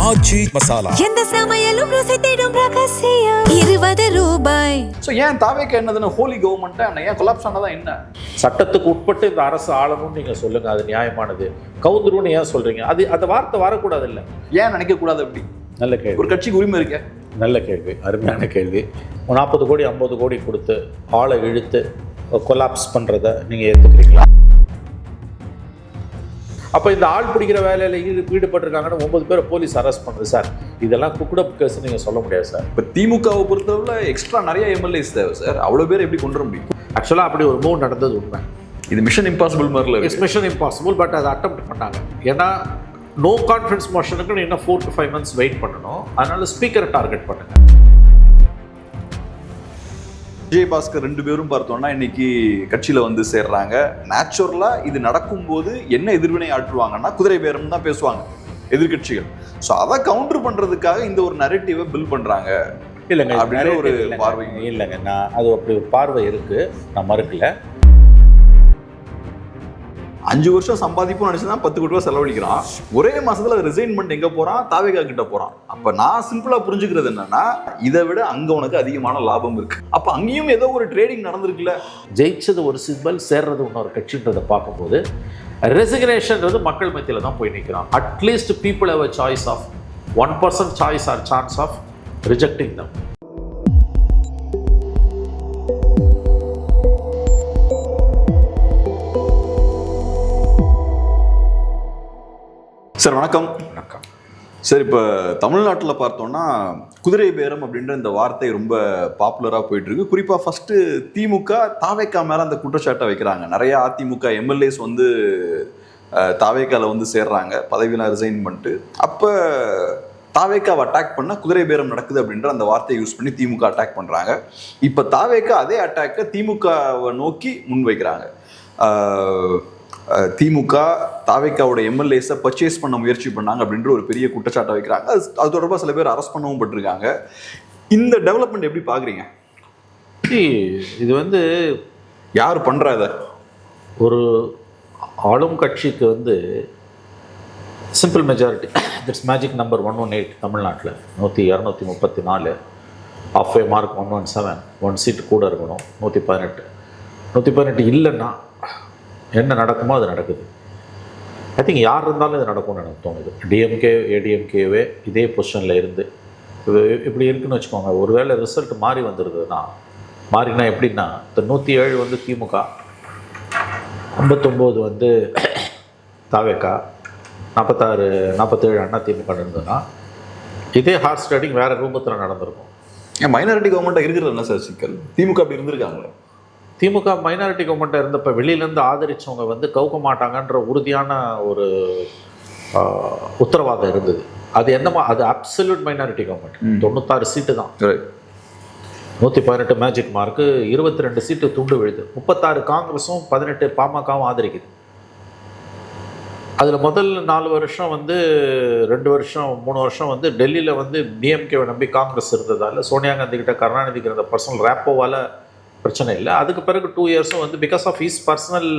ஆச்சி மசாலா. எந்த சமையலும் ருசி தேடும் ரகசியம். 20 ரூபாய். ஸோ ஏன் தாவேக்கா என்னதுன்னு ஹோலி கவர்மெண்ட்டை ஏன் கொலாப்ஸ் ஆனதா என்ன? சட்டத்துக்கு உட்பட்டு இந்த அரசு ஆளணும்னு நீங்கள் சொல்லுங்கள், அது நியாயமானது. கவுந்துருன்னு ஏன் சொல்கிறீங்க? அது அந்த வார்த்தை வரக்கூடாது இல்லை? ஏன் நினைக்கக்கூடாது அப்படி? நல்ல கேள்வி. ஒரு கட்சிக்கு உரிமை இருக்க? நல்ல கேள்வி, அருமையான கேள்வி. 40 கோடி 50 கோடி கொடுத்து ஆளை இழுத்து கொலாப்ஸ் பண்ணுறதை நீங்கள் ஏற்றுக்கிறீங்களா? அப்போ இந்த ஆள் பிடிக்கிற வேலையில் ஈடுபட்டிருக்காங்கன்னு 9 பேரை போலீஸ் அரெஸ்ட் பண்ணுது சார். இதெல்லாம் குக்குடப் கேஸ் நீங்கள் சொல்ல முடியாது சார். இப்போ திமுகவை பொறுத்தவரை எக்ஸ்ட்ரா நிறைய எம்எல்ஏஸ் தேவை சார். அவ்வளோ பேர் எப்படி கொண்டு வர முடியும்? ஆக்சுவலாக அப்படி ஒரு மூவ் நடந்தது உண்மை. இது மிஷன் இம்பாசிபிள் மாதிரில இட்ஸ் மிஷன் இம்பாசிபிள். பட் அதை அட்டெம்ப்ட் பண்ணாங்க. ஏன்னா நோ கான்ஃபிடன்ஸ் மோஷனுக்கு இன்னும் 4 to 5 months வெயிட் பண்ணணும். அதனால ஸ்பீக்கரை டார்கெட் பண்ணுங்க. விஜயபாஸ்கர் 2 பேரும் பார்த்தோம்னா இன்னைக்கு கட்சியில வந்து சேர்றாங்க. நேச்சுரலா இது நடக்கும்போது என்ன எதிர்வினை ஆற்றுவாங்கன்னா குதிரை பேரம் தான் பேசுவாங்க எதிர்கட்சிகள். ஸோ அதை கவுண்டர் பண்றதுக்காக இந்த ஒரு நரேட்டிவை பில்ட் பண்றாங்க. இல்லைங்க, அப்படின்ற ஒரு பார்வை இல்லைங்க. நான் அது அப்படி ஒரு பார்வை இருக்கு, நான் மறுக்கல. 5 வருஷம் சம்பாதிப்பும் நினைச்சுதான் 10 கோடி ரூபாய் செலவழிக்கிறான். ஒரே மாசத்துல ரிசைன் பண்ணிட்டு எங்க போறான்? தாவேகா கிட்ட போறான். அப்ப நான் சிம்பிளா புரிஞ்சுக்கிறது என்னன்னா, இதை விட அங்க உனக்கு அதிகமான லாபம் இருக்கு. அப்ப அங்கேயும் ஏதோ ஒரு ட்ரேடிங் நடந்திருக்குல்ல. ஜெயிச்சது ஒரு சிம்பல், சேர்றது இன்னொரு கட்சின்றதை பார்க்கும்போது ரெசிக்னேஷன்றது மக்கள் மத்தியில தான் போய் நிற்கிறான். At least people have a choice of 1% choice or chance of rejecting them. Sir வணக்கம். வணக்கம் சார், இப்போ தமிழ்நாட்டில் பார்த்தோம்னா குதிரை பேரம் அப்படின்ற இந்த வார்த்தை ரொம்ப பாப்புலராக போயிட்டு இருக்கு. குறிப்பாக ஃபர்ஸ்ட்டு திமுக தாவேக்கா மேலே அந்த குற்றச்சாட்டை வைக்கிறாங்க. நிறைய அதிமுக எம்எல்ஏஸ் வந்து தாவேக்காவில் வந்து சேர்றாங்க, பதவியெல்லாம் ரிசைன் பண்ணிட்டு. அப்போ தாவேக்காவை அட்டாக் பண்ணால் குதிரை பேரம் நடக்குது அப்படின்ற அந்த வார்த்தையை யூஸ் பண்ணி திமுக அட்டாக் பண்ணுறாங்க. இப்போ தாவேக்கா அதே அட்டாக்கை திமுகவை நோக்கி முன்வைக்கிறாங்க. திமுக தாவேக்காவோட எம்எல்ஏஸை பர்ச்சேஸ் பண்ண முயற்சி பண்ணாங்க அப்படின்ற ஒரு பெரிய குற்றச்சாட்டை வைக்கிறாங்க. அது தொடர்பாக சில பேர் அரெஸ்ட் பண்ணவும் பட்டிருக்காங்க. இந்த டெவலப்மெண்ட் எப்படி பார்க்குறீங்க? இது வந்து யார் பண்ணுறா இதை? ஒரு ஆளும் கட்சிக்கு வந்து simple majority, that's magic number 118 தமிழ்நாட்டில் 234, ஆஃப் ஏ மார்க் 117, 1 சீட் கூட இருக்கணும். 118 இல்லைன்னா என்ன நடக்குமோ அது நடக்குது. ஐ திங்க் யார் இருந்தாலும் இது நடக்கும்னு எனக்கு தோணுது. டிஎம்கே ஏடிஎம்கேவே இதே பொசிஷனில் இருந்து இது இப்படி இருக்குன்னு வச்சுக்கோங்க. ஒருவேளை ரிசல்ட் மாறி வந்துருக்குதுன்னா, மாறினா எப்படின்னா, இந்த 107 வந்து திமுக, 59 வந்து தாவேக்கா, 46 47 அண்ணா திமுக இருந்ததுன்னா இதே ஹார்ஸ் ரைடிங் வேறு ரூபத்தில் நடந்திருக்கும். ஏன் மைனாரிட்டி கவர்மெண்ட்டாக இருக்கிறது என்ன சார் சிக்கல்? திமுக அப்படி இருந்திருக்காங்களே. திமுக மைனாரிட்டி கவர்மெண்ட்டாக இருந்தப்போ வெளியிலேருந்து ஆதரித்தவங்க வந்து கவுக்க மாட்டாங்கன்ற உறுதியான ஒரு உத்தரவாதம் இருந்தது. அது என்னமா, அது அப்சல்யூட் மைனாரிட்டி கவர்மெண்ட். 96 சீட்டு தான், 118 மேஜிக் மார்க்கு, 22 சீட்டு துண்டு விழுது. 36 காங்கிரஸும் 18 பாமகவும் ஆதரிக்குது. அதில் முதல் 4 வருஷம் வந்து 2 வருஷம் 3 வருஷம் வந்து டெல்லியில் வந்து டிஎம்கேவை நம்பி காங்கிரஸ் இருந்ததால் சோனியா காந்தி கிட்ட கருணாநிதிக்கு இருந்த பர்சனல் ரேப்போவால் பிரச்சனை இல்லை. அதுக்கு பிறகு 2 இயர்ஸும் வந்து because of his personal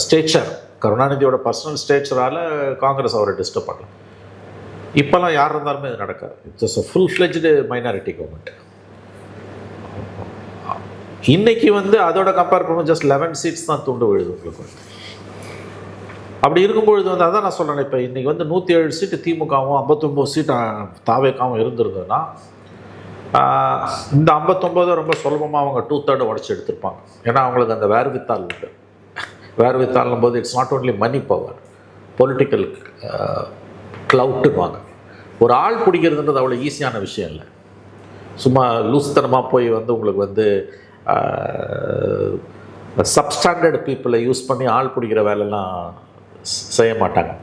stature, கருணாநிதியோட பர்சனல் ஸ்டேச்சரால் காங்கிரஸ் அவரை டிஸ்டர்ப் பண்ணல. இப்போல்லாம் யார் இருந்தாலுமே இது நடக்காது. It's full fledged minority government. இன்னைக்கு வந்து அதோட கம்பேர் பண்ணும்போது ஜஸ்ட் 11 சீட்ஸ் தான் துண்டு விழுது உங்களுக்கு. அப்படி இருக்கும்பொழுது வந்து அதான் நான் சொல்கிறேன், இப்போ இன்றைக்கி வந்து 107 சீட்டு திமுகவும் 59 சீட்டு தாவேக்காவும் இருந்திருந்ததுன்னா இந்த 59 ரொம்ப சுலபமாக அவங்க 2/3 உடச்சி எடுத்திருப்பாங்க. ஏன்னா அவங்களுக்கு அந்த வேர்வித்தால் உண்டு. வேர்வித்தால்னும் போது it's not only money power, political க்ளவுட்டுவாங்க. ஒரு ஆள் பிடிக்கிறதுன்றது அவ்வளோ ஈஸியான விஷயம் இல்லை. சும்மா லூஸ்தனமாக போய் வந்து உங்களுக்கு வந்து சப்ஸ்டாண்டர்ட் பீப்புளை யூஸ் பண்ணி ஆள் பிடிக்கிற வேலைலாம் செய்ய மாட்டாங்க.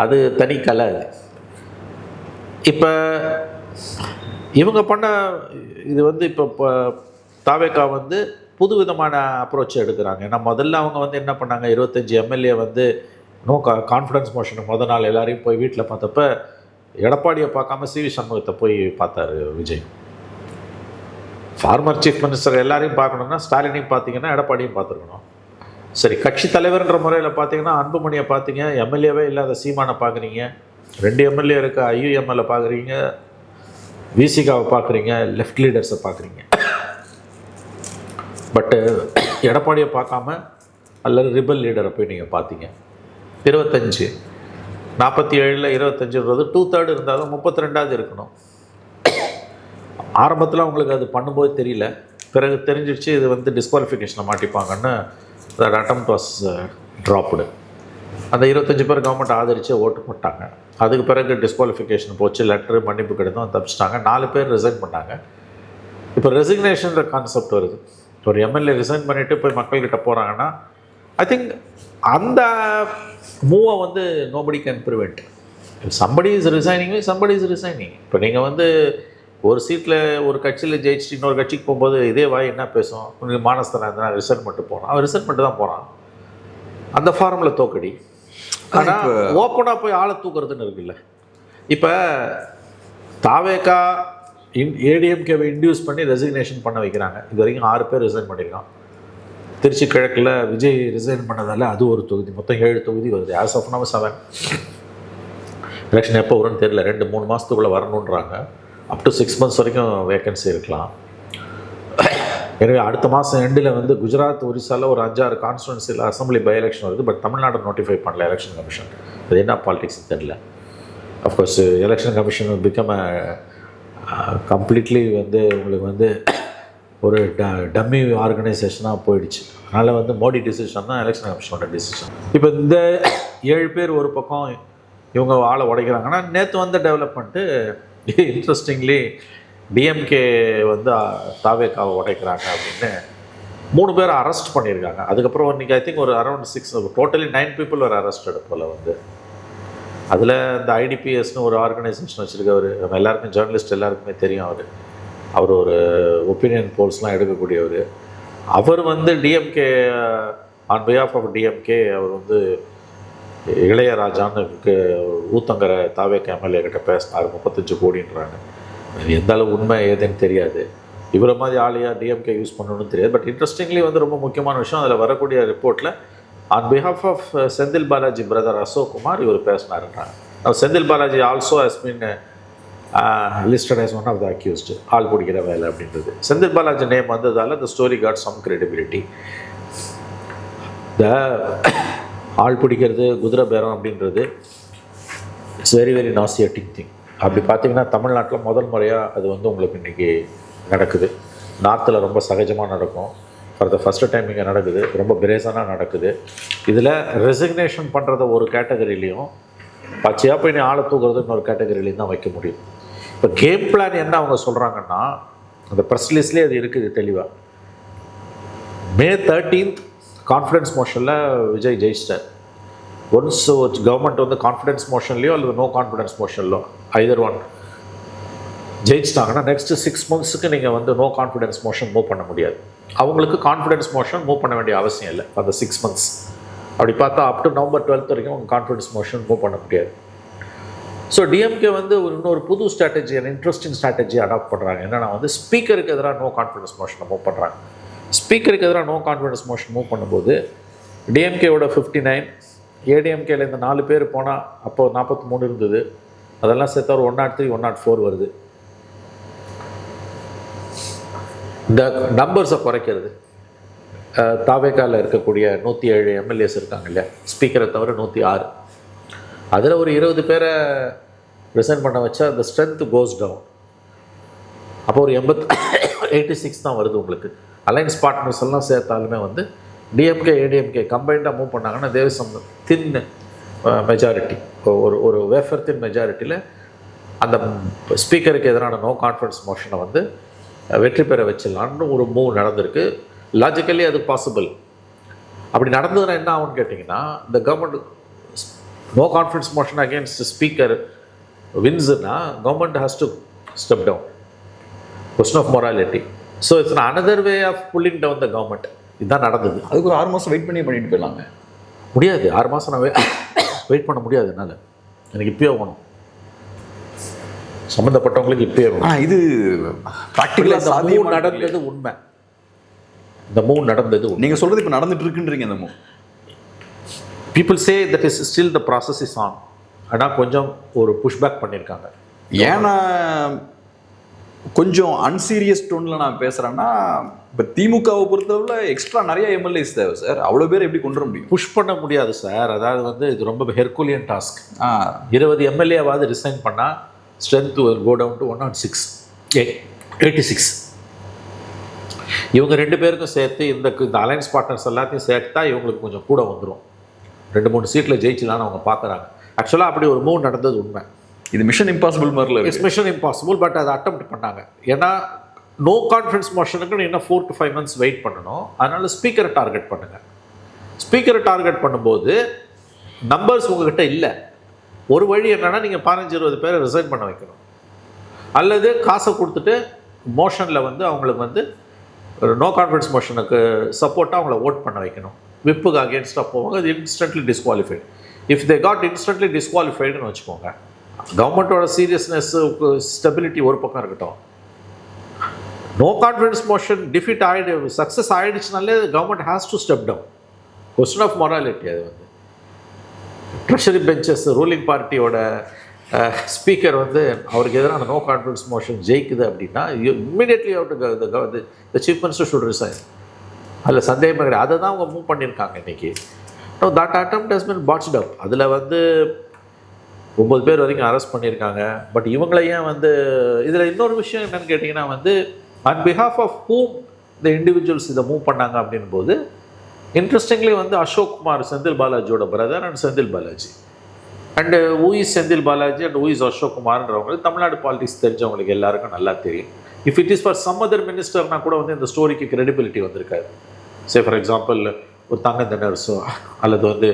அது தனி கலை. இப்போ இவங்க பண்ண இது வந்து இப்போ தாவேக்கா வந்து புது விதமான அப்ரோச் எடுக்கிறாங்க. ஏன்னா முதல்ல அவங்க வந்து என்ன பண்ணாங்க, 25 எம்எல்ஏ வந்து நோ கான்ஃபிடன்ஸ் மோஷனுக்கு முதல் நாள் எல்லாரையும் போய் வீட்டில் பார்த்தப்ப எடப்பாடியை பார்க்காம சிவி சண்முகத்தை போய் பார்த்தாரு விஜய். ஃபார்மர் சீஃப் மினிஸ்டர் எல்லாரையும் பார்க்கணுன்னா ஸ்டாலினையும் பார்த்தீங்கன்னா எடப்பாடியும் பார்த்துருக்கணும். சரி, கட்சி தலைவர்ன்ற முறையில் பார்த்தீங்கன்னா அன்புமணியை பார்த்தீங்க, எம்எல்ஏவே இல்லாத சீமானை பார்க்குறீங்க, 2 எம்எல்ஏ இருக்க ஐயுஎம்எல்ஏ பார்க்குறீங்க, விசிகாவை பார்க்குறீங்க, லெஃப்ட் லீடர்ஸை பார்க்குறீங்க. பட்டு எடப்பாடியை பார்க்காம அல்லது ரிபல் லீடரை போய் நீங்கள் பார்த்தீங்க. 25 47 25ன்றது 2/3 இருந்தாலும் 32வது இருக்கணும். ஆரம்பத்தில் அவங்களுக்கு அது பண்ணும்போது தெரியல, பிறகு தெரிஞ்சிடுச்சு இது வந்து டிஸ்குவாலிஃபிகேஷனை மாட்டிப்பாங்கன்னு தட் அட்டெம்ப்ட் வாஸ் ட்ராப்டு. அந்த 25 பேர் கவர்மெண்ட் ஆதரித்து ஓட்டு போட்டாங்க. அதுக்கு பிறகு டிஸ்குவாலிஃபிகேஷன் போச்சு, லெட்ரு மன்னிப்பு கிடைத்தும் தப்பிச்சிட்டாங்க. 4 பேர் ரிசைன் பண்ணாங்க. இப்போ ரெசிக்னேஷன்ற கான்செப்ட் வருது. ஒரு எம்எல்ஏ ரிசைன் பண்ணிவிட்டு போய் மக்கள்கிட்ட போகிறாங்கன்னா ஐ திங்க் அந்த மூவை வந்து nobody can prevent. Somebody is resigning, somebody is resigning. இப்போ நீங்கள் வந்து ஒரு சீட்டில் ஒரு கட்சியில் ஜெயிச்சுட்டு இன்னொரு கட்சிக்கு போகும்போது இதே வாய் என்ன பேசும், உங்களுக்கு மானஸ்தனாக இருந்தால் ரிசைன் பண்ணிட்டு போகிறான், அவன் ரிசைன் பண்ணிட்டு தான் போகிறான். அந்த ஃபார்மில் தோக்கடி. ஆனால் ஓப்பனாக போய் ஆளை தூக்குறதுன்னு இருக்குல்ல. இப்போ தாவேகா ஏடிஎம்கேவை இன்டியூஸ் பண்ணி ரெசிக்னேஷன் பண்ண வைக்கிறாங்க. இது வரைக்கும் 6 பேர் ரிசைன் பண்ணியிருக்கான். திருச்சி கிழக்கில் விஜய் ரிசைன் பண்ணதால் அது ஒரு தொகுதி, மொத்தம் 7 தொகுதி வருது. As of now 7. எலெக்ஷன் எப்போ வரும்னு தெரியல, 2-3 மாதத்துக்குள்ளே வரணுன்றாங்க. அப் டு 6 months வரைக்கும் வேக்கன்சி இருக்கலாம். எனவே அடுத்த மாதம் எண்டில் வந்து குஜராத், ஒரிசாவில் ஒரு 5-6 கான்ஸ்டுவன்சியில் அசம்பிளி பை எலெக்ஷன் வருது. பட் தமிழ்நாடு நோட்டிஃபை பண்ணல எலெக்ஷன் கமிஷன். அது என்ன பாலிடிக்ஸ் தெரியல. Of course election commission become completely வந்து உங்களுக்கு வந்து ஒரு டம்மி ஆர்கனைசேஷனாக போயிடுச்சு. அதனால் வந்து மோடி டிசிஷன் தான் எலெக்ஷன் கமிஷனோட டிசிஷன். இப்போ இந்த 7 பேர் ஒரு பக்கம் இவங்க ஆளை உடைக்கிறாங்கன்னா, நேற்று வந்த டெவலப்மெண்ட்டு இன்ட்ரெஸ்டிங்லி டிஎம்கே வந்து தாவேக்காவை உடைக்கிறாங்க அப்படின்னு 3 பேரை அரெஸ்ட் பண்ணியிருக்காங்க. அதுக்கப்புறம் இன்றைக்கி ஐ திங்க் ஒரு அரௌண்ட் 6 டோட்டலி 9 people ஒரு அரெஸ்டட் போல் வந்து. அதில் இந்த ஐடிபிஎஸ்னு ஒரு ஆர்கனைசேஷன் வச்சுருக்கவர், நம்ம எல்லாருக்கும் ஜேர்னலிஸ்ட் எல்லாருக்குமே தெரியும். அவர் ஒரு ஒப்பீனியன் போல்ஸ்லாம் எடுக்கக்கூடியவர். அவர் வந்து DMK on behalf of DMK அவர் வந்து இளையராஜான்னு ஊத்தங்கரை தாவேக்கா எம்எல்ஏ கிட்ட பேசினார். 35 கோடின்றாங்க. எந்த அளவு உண்மை ஏதுன்னு தெரியாது. இவரை மாதிரி ஆளையா டிஎம்கே யூஸ் பண்ணணும்னு தெரியாது. பட் இன்ட்ரெஸ்டிங்லி வந்து ரொம்ப முக்கியமான விஷயம், அதில் வரக்கூடிய ரிப்போர்ட்டில் on behalf of Senthil Balaji brother Ashok Kumar இவர் பேசினாருன்றாங்க. Senthil Balaji also has been listed as one of the accused. ஆள் பிடிக்கிற வேலை அப்படின்றது செந்தில் பாலாஜி நேம் வந்ததால் the story got some credibility. இந்த ஆள் பிடிக்கிறது, குதிரை பேரம் அப்படின்றது it's very very nauseating thing. அப்படி பார்த்தீங்கன்னா தமிழ்நாட்டில் முதல் முறையாக அது வந்து உங்களுக்கு இன்றைக்கி நடக்குது. நார்த்தில் ரொம்ப சகஜமாக நடக்கும். ஃபார் த ஃபஸ்ட்டு டைம் இங்கே நடக்குது. ரொம்ப பிரேசனாக நடக்குது. இதில் ரெசிக்னேஷன் பண்ணுறத ஒரு கேட்டகரியிலையும், பச்சையாக போய் நீ ஆளை தூக்குறது இன்னொரு கேட்டகரியிலையும் தான் வைக்க முடியும். இப்போ கேம் பிளான் என்ன அவங்க சொல்கிறாங்கன்னா, அந்த ப்ரெஸ் லிஸ்ட்லேயே அது இருக்குது தெளிவாக. May 13th கான்ஃபிடன்ஸ் மோஷனில் விஜய் ஜெயிச்சிட்டார். ஒன்ஸ் கவர்மெண்ட் வந்து கான்ஃபிடன்ஸ் மோஷன்லையோ அல்லது நோ கான்ஃபிடன்ஸ் மோஷன்லையோ ஐதர் ஒன் ஜெயிச்சிட்டாங்கன்னா நெக்ஸ்ட் 6 monthsக்கு நீங்கள் வந்து நோ கான்ஃபிடன்ஸ் மோஷன் மூவ் பண்ண முடியாது. அவங்களுக்கு கான்ஃபிடன்ஸ் மோஷன் மூவ் பண்ண வேண்டிய அவசியம் இல்லை அந்த 6 months. அப்படி பார்த்தா அப் டு November 12th வரைக்கும் அவங்க கான்ஃபிடன்ஸ் மோஷன் மூவ் பண்ண முடியாது. ஸோ டிஎம்கே வந்து இன்னொரு புது ஸ்ட்ராட்டஜி, இன்ட்ரெஸ்டிங் ஸ்ட்ராட்டஜி அடாப்ட் பண்ணுறாங்க. என்னென்னா வந்து ஸ்பீக்கருக்கு எதிராக நோ கான்ஃபிடன்ஸ் மோஷனை மூவ் பண்ணுறாங்க. ஸ்பீக்கருக்கு எதிராக நோ கான்ஃபிடன்ஸ் மோஷன் மூவ் பண்ணும்போது டிஎம்கேவோட 59, ஏடிஎம்கேல இந்த 4 பேர் போனால் அப்போது 43 இருந்தது. அதெல்லாம் சேர்த்தா ஒரு 103, 104 வருது. இந்த நம்பர்ஸை குறைக்கிறது. தாவேக்காவில் இருக்கக்கூடிய 107 எம்எல்ஏஸ் இருக்காங்க இல்லையா, ஸ்பீக்கரை தவிர 106. அதில் ஒரு 20 பேரை ரிசைன் பண்ண வச்சா அந்த ஸ்ட்ரென்த் கோஸ் டவுன். அப்போ ஒரு 86 தான் வருது உங்களுக்கு. அலைன்ஸ் பார்ட்னர்ஸ் எல்லாம் சேர்த்தாலுமே வந்து டிஎம்கே ஏடிஎம்கே கம்பைண்டாக மூவ் பண்ணாங்கன்னா தேவசம் தின் மெஜாரிட்டி, ஒரு வேஃபர் தின் மெஜாரிட்டியில் அந்த ஸ்பீக்கருக்கு எதிரான நோ கான்ஃபிடன்ஸ் மோஷனை வந்து வெற்றி பெற வச்சிடலான்னு ஒரு மூவ் நடந்திருக்கு. லாஜிக்கலி அது பாசிபிள். அப்படி நடந்ததுன்னா என்ன ஆகும்னு கேட்டிங்கன்னா, இந்த government no confidence motion against speaker வின்ஸ்னா government has to step down. Question of morality. So it's another way of pulling down the government. இதுதான் நடந்தது. அதுக்கு ஒரு 6 மாதம் வெயிட் பண்ணிட்டு போயிடலாங்க. முடியாது. 6 மாதம் நான் வெயிட் பண்ண முடியாது. என்னால் எனக்கு இப்போயே வேணும். சம்மந்தப்பட்டவங்களுக்கு இப்போயே வேணும். இது ப்ராக்டிக்கலாக நடந்தது உண்மை. இந்த மூவ் நடந்தது நீங்கள் சொல்கிறது இப்போ நடந்துட்டு இருக்குன்றீங்க. இந்த move people say that is still the process is on. ஆனால் கொஞ்சம் ஒரு புஷ்பேக் பண்ணியிருக்காங்க. ஏன்னா கொஞ்சம் அன்சீரியஸ் டோனில் நான் பேசுகிறேன்னா, இப்போ திமுகவை பொறுத்தளவில் எக்ஸ்ட்ரா நிறைய எம்எல்ஏஸ் தேவை சார். அவ்வளோ பேர் எப்படி கொண்டு வர முடியும்? புஷ் பண்ண முடியாது சார். அதாவது வந்து இது ரொம்ப ஹெர்குலியன் டாஸ்க். 20 எம்எல்ஏவாவது ரிசைன் பண்ணால் ஸ்ட்ரென்த் கோ டவுன் டு 86. இவங்க 2 பேருக்கும் சேர்த்து இந்த அலையன்ஸ் பார்ட்னர்ஸ் எல்லாத்தையும் சேர்த்தா இவங்களுக்கு கொஞ்சம் கூட வந்துடும். 2-3 சீட்டில் ஜெயிச்சலான்னு அவங்க பார்க்குறாங்க. ஆக்சுவலாக அப்படி ஒரு மூவ் நடந்தது உண்மை. இது மிஷன் இம்பாசிபிள் மாதிரில இருக்கு. இட்ஸ் மிஷன் இம்பாசிபிள், பட் அதை அட்டெம்ப்ட் பண்ணாங்க. ஏன்னா நோ கான்ஃபிடன்ஸ் மோஷனுக்கு இன்னும் 4 to 5 months வெயிட் பண்ணணும். அதனால ஸ்பீக்கரை டார்கெட் பண்ணுங்க. ஸ்பீக்கரை டார்கெட் பண்ணும்போது நம்பர்ஸ் உங்ககிட்ட இல்லை. ஒரு வழி என்னன்னா, நீங்கள் 15-20 பேரை ரிசைன் பண்ண வைக்கணும், அல்லது காசை கொடுத்துட்டு மோஷனில் வந்து அவங்களுக்கு வந்து நோ கான்ஃபிடன்ஸ் மோஷனுக்கு சப்போர்ட்டாக அவங்கள ஓட் பண்ண வைக்கணும். விப்புக்கு அகேன்ஸ்டாக போவாங்க, அது instantly disqualified. If they got instantly டிஸ்குவாலிஃபைடுன்னு வச்சுக்கோங்க, கவர்மெண்ட்டோட சீரியஸ்னஸ் ஸ்டெபிலிட்டி ஒரு பக்கம் இருக்கட்டும். No confidence motion defeat success ஆகிடுச்சுனாலே government has to step down. Question of morality. அது வந்து ட்ரெஷரி பெஞ்சஸ் ரூலிங் பார்ட்டியோட ஸ்பீக்கர் வந்து அவருக்கு எதிரான நோ கான்ஃபிடன்ஸ் மோஷன் ஜெயிக்குது அப்படின்னா immediately the chief minister should resign. அதில் சந்தேகமே கிடையாது. அதை தான் அவங்க மூவ் பண்ணியிருக்காங்க இன்றைக்கி. No that attempt has been botched up. அதில் வந்து 9 பேர் வரைக்கும் அரெஸ்ட் பண்ணியிருக்காங்க. பட் இவங்களை ஏன் வந்து இதில் இன்னொரு விஷயம் என்னென்னு கேட்டிங்கன்னா வந்து, on behalf of whom the individuals இதை மூவ் பண்ணாங்க அப்படின் போது, இன்ட்ரெஸ்டிங்லி வந்து அசோக் குமார் செந்தில் பாலாஜியோட brother and Senthil Balaji, and who is Senthil Balaji and who is Ashok குமார்ன்றவங்களுக்கு தமிழ்நாடு பாலிடிக்ஸ் தெரிஞ்சவங்களுக்கு எல்லாருக்கும் நல்லா தெரியும். If it is for some other மினிஸ்டர்னா கூட வந்து இந்த ஸ்டோரிக்கு கிரெடிபிலிட்டி வந்திருக்காது. சே ஃபார் எக்ஸாம்பிள் ஒரு தங்க நர்ஸோ அல்லது வந்து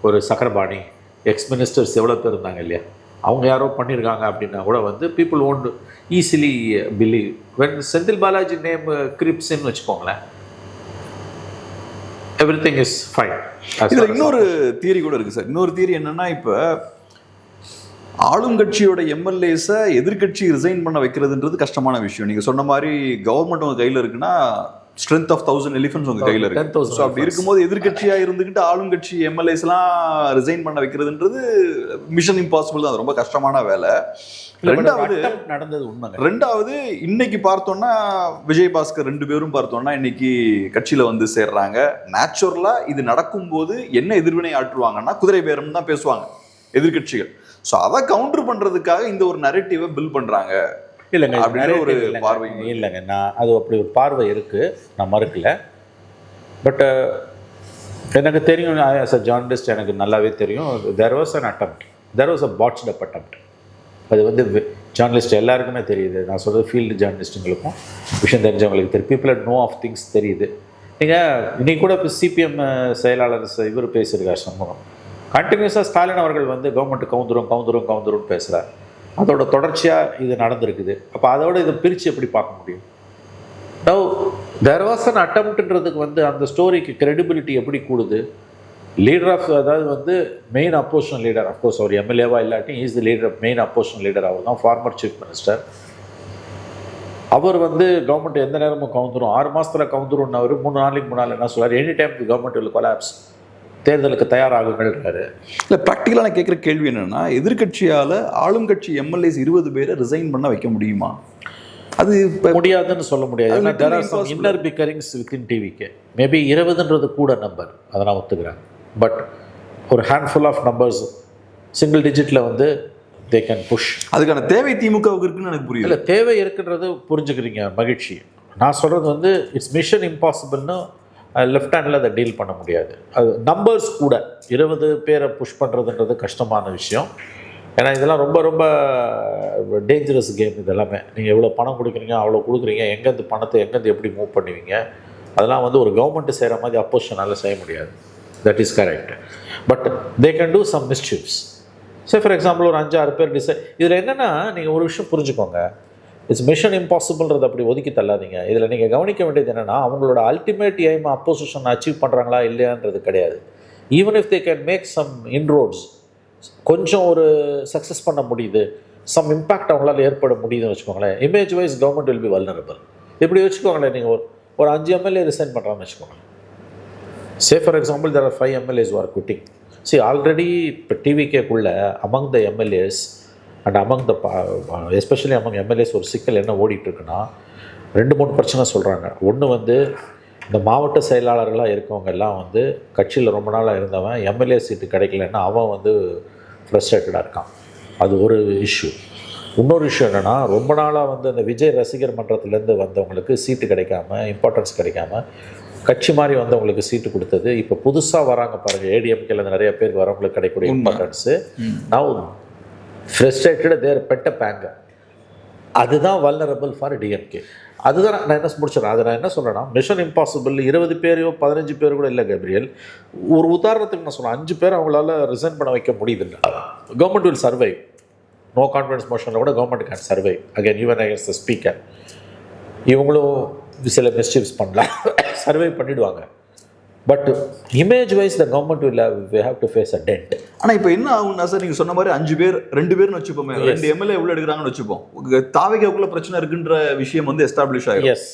ஒரு சக்கரபாணி எக்ஸ் மினிஸ்டர்ஸ் எவ்வளோ பேர் இருந்தாங்க இல்லையா, அவங்க யாரோ பண்ணியிருக்காங்க அப்படின்னா கூட வந்து people won't easily believe. When Senthil Balaji name கிரிப்ஸ்ன்னு வச்சுக்கோங்களேன், எவ்ரி திங் இஸ் ஃபைன். இதில் இன்னொரு தியரி கூட இருக்குது சார். இன்னொரு தியரி என்னென்னா, இப்போ ஆளுங்கட்சியோட எம்எல்ஏஸை எதிர்கட்சி ரிசைன் பண்ண வைக்கிறதுன்றது கஷ்டமான விஷயம். நீங்கள் சொன்ன மாதிரி கவர்மெண்ட் உங்கள் கையில் இருக்குன்னா ஸ்ட்ரென்த் ஆஃப் 1000 எலிஃபென்ட்ஸ் உங்கள் கையில் இருக்கு. ஸோ அப்படி இருக்கும்போது எதிர்கட்சியாக இருந்துக்கிட்டு ஆளுங்கட்சி எம்எல்ஏஸ்லாம் ரிசைன் பண்ண வைக்கிறதுன்றது மிஷன் இம்பாசிபிள் தான். அது ரொம்ப கஷ்டமான வேலை. நடந்தது உண்மை. ரெண்டாவது, இன்னைக்கு பார்த்தோம்னா விஜயபாஸ்கர் 2 பேரும் பார்த்தோம்னா இன்னைக்கு கட்சியில் வந்து சேர்றாங்க. நேச்சுரலாக இது நடக்கும்போது என்ன எதிர்வினை ஆற்றுவாங்கன்னா குதிரை பேரம் தான் பேசுவாங்க எதிர்கட்சிகள். ஸோ அதை கவுண்டர் பண்ணுறதுக்காக இந்த ஒரு நரேட்டிவை பில்ட் பண்ணுறாங்க. இல்லைங்க, அப்படின்னு ஒரு பார்வை இல்லைங்க. நான் அது அப்படி ஒரு பார்வை இருக்குது, நான் மறுக்கல. பட் எனக்கு தெரியும், ஆஸ் அ ஜேர்னலிஸ்ட் எனக்கு நல்லாவே தெரியும், there was an attempt, there was a botched up attempt. அது வந்து ஜேர்னலிஸ்ட் எல்லாருக்குமே தெரியுது. நான் சொல்கிறது ஃபீல்டு ஜேர்னலிஸ்ட்டுங்களுக்கும் விஷயம் தெரிஞ்சவங்களுக்கு தெரியும். People at know of things தெரியுது. நீங்கள் இன்றைக்கி கூட இப்போ சிபிஎம் செயலாளர் இவர் பேசியிருக்கார் சண்முகம். கண்டினியூஸாக ஸ்டாலின் அவர்கள் வந்து கவர்மெண்ட்டு கவுந்துரும் பேசுகிறார். அதோட தொடர்ச்சியாக இது நடந்திருக்குது. அப்போ அதோட இதை பிரித்து எப்படி பார்க்க முடியும்? நவ் தேர் வாஸ் அன் அட்டெம்ப்ட்ன்றதுக்கு வந்து அந்த ஸ்டோரிக்கு கிரெடிபிலிட்டி எப்படி கூடுது? லீடர் ஆஃப், அதாவது வந்து மெயின் அப்போசிஷன் லீடர், அஃப்கோர்ஸ் அவர் எம்எல்ஏவா இல்லாட்டி is the leader, main opposition leader அவர் தான், ஃபார்மர் சீஃப் மினிஸ்டர். அவர் வந்து கவர்மெண்ட் எந்த நேரமும் கவுந்துரும், 6 மாதத்தில் கவுந்துரும்னு அவர் 3 நாளைக்கு முன்னால் என்ன சொல்வார், any time the government will collapse, தேர்தலுக்கு தயாராகுங்கள்ன்றாரு. இல்லை, ப்ராக்டிக்கலாக நான் கேட்குற கேள்வி என்னென்னா, எதிர்கட்சியால் ஆளும் கட்சி எம்எல்ஏஸ் 20 பேரை ரிசைன் பண்ண வைக்க முடியுமா? அது முடியாதுன்னு சொல்ல முடியாது. ஏன்னா there are some inner bickerings within டிவிக்கு. மேபி 20ன்றது கூட நம்பர், அதை நான் ஒத்துக்கிறேன். பட் ஒரு ஹேண்ட்ஃபுல் ஆஃப் நம்பர்ஸ் சிங்கிள் டிஜிட்டில் வந்து தே கேன் புஷ். அதுக்கான தேவை திமுகவுக்கு இருக்குன்னு எனக்கு புரியல. இல்லை, தேவை இருக்குன்றது புரிஞ்சுக்கிறீங்க, மகிழ்ச்சி. நான் சொல்கிறது வந்து இட்ஸ் மிஷன் இம்பாசிபிள்னு லெஃப்ட் ஹேண்டில் அதை டீல் பண்ண முடியாது. அது நம்பர்ஸ் கூட 20 பேரை புஷ் பண்ணுறதுன்றது கஷ்டமான விஷயம். ஏன்னா இதெல்லாம் ரொம்ப ரொம்ப டேஞ்சரஸ் கேம். இதெல்லாமே நீங்கள் எவ்வளோ பணம் கொடுக்குறீங்க, அவ்வளோ கொடுக்குறீங்க, எங்கேருந்து பணத்தை எங்கேருந்து எப்படி மூவ் பண்ணுவீங்க, அதெல்லாம் வந்து ஒரு கவர்மெண்ட்டு செய்கிற மாதிரி அப்போசிஷனால் செய்ய முடியாது. That is correct. But they can do some மிஸ்சீவ்ஸ். சே ஃபார் எக்ஸாம்பிள் ஒரு 5-6 பேர் இதில் என்னென்னா, நீங்கள் ஒரு விஷயம் புரிஞ்சுக்கோங்க, இட்ஸ் மிஷன் இம்பாசிபிள்ன்றது அப்படி ஒதுக்கி தள்ளாதீங்க. இதில் நீங்கள் கவனிக்க வேண்டியது என்னென்னா, அவங்களோட அல்டிமேட் எய்ம் அப்போசிஷன் அச்சீவ் பண்ணுறாங்களா இல்லையான்றது கிடையாது. Even if they can make some inroads, கொஞ்சம் ஒரு சக்ஸஸ் பண்ண முடியுது, சம் இம்பேக்ட் அவங்களால ஏற்பட முடியுதுன்னு வச்சுக்கோங்களேன், image wise government will be vulnerable. இப்படி வச்சுக்கோங்களேன், நீங்கள் ஒரு 5 எம்எல்ஏ ரிசைன் பண்ணுறான்னு வச்சுக்கோங்களேன். Say for example there are 5 MLAs are quitting. Already இப்போ டிவிகேக்குள்ள among the MLAs and among the especially among MLAs ஒரு சிக்கல் என்ன ஓடிட்டுருக்குன்னா 2-3 பிரச்சனை சொல்கிறாங்க. ஒன்று வந்து இந்த மாவட்ட செயலாளர்களாக இருக்கவங்க எல்லாம் வந்து கட்சியில் ரொம்ப நாளாக இருந்தவன் எம்எல்ஏ சீட்டு கிடைக்கலன்னா அவன் வந்து ஃப்ரஸ்ட்ரேட்டடாக இருக்கான். அது ஒரு இஷ்யூ. இன்னொரு இஷ்யூ என்னென்னா, ரொம்ப நாளாக வந்து அந்த விஜய் ரசிகர் மன்றத்துலேருந்து வந்தவங்களுக்கு சீட்டு கிடைக்காம, இம்பார்ட்டன்ஸ் கிடைக்காம, கட்சி மாதிரி வந்தவங்களுக்கு சீட்டு கொடுத்தது. இப்போ புதுசாக வராங்க பாருங்கள், ஏடிஎம்கேல நிறைய பேர் வரவங்களுக்கு கிடைக்கக்கூடிய இம்பார்ட்டன்ஸு நவ் ஃப்ரஸ்ட்ரேட்டட் தேர் பெட்ட பேங்க. அதுதான் வல்னரபிள் ஃபார் டிஎம்கே. அதுதான் நான் என்ன முடிச்சிடறேன். அதை நான் என்ன சொல்கிறேன்னா, மிஷன் இம்பாசிபிள் 20 பேரையோ 15 பேர் கூட இல்லை கேப்ரியல். ஒரு உதாரணத்துக்கு நான் சொல்கிறேன், 5 பேர் அவங்களால ரிசைன் பண்ண வைக்க முடியுதில்லை. Government will survive. No confidence மோஷனில் கூட government can survive again even against the speaker. இவங்களும் சில மிஸ்டேக்ஸ் பண்ணலாம், சர்வை பண்ணிவிடுவாங்க. But image wise the government will have to face a dent. ஆனால் இப்போ என்ன ஆகும்னா சார், நீங்கள் சொன்ன மாதிரி 5 பேர் 2 பேர்னு வச்சுப்போமே, 2 எம்எல்ஏ உள்ள எடுக்கிறாங்கன்னு வச்சுப்போம், தாவேக்காவுக்குள்ள பிரச்சனை இருக்குன்ற விஷயம் வந்து எஸ்டாப்ளிஷ் ஆகும். எஸ்.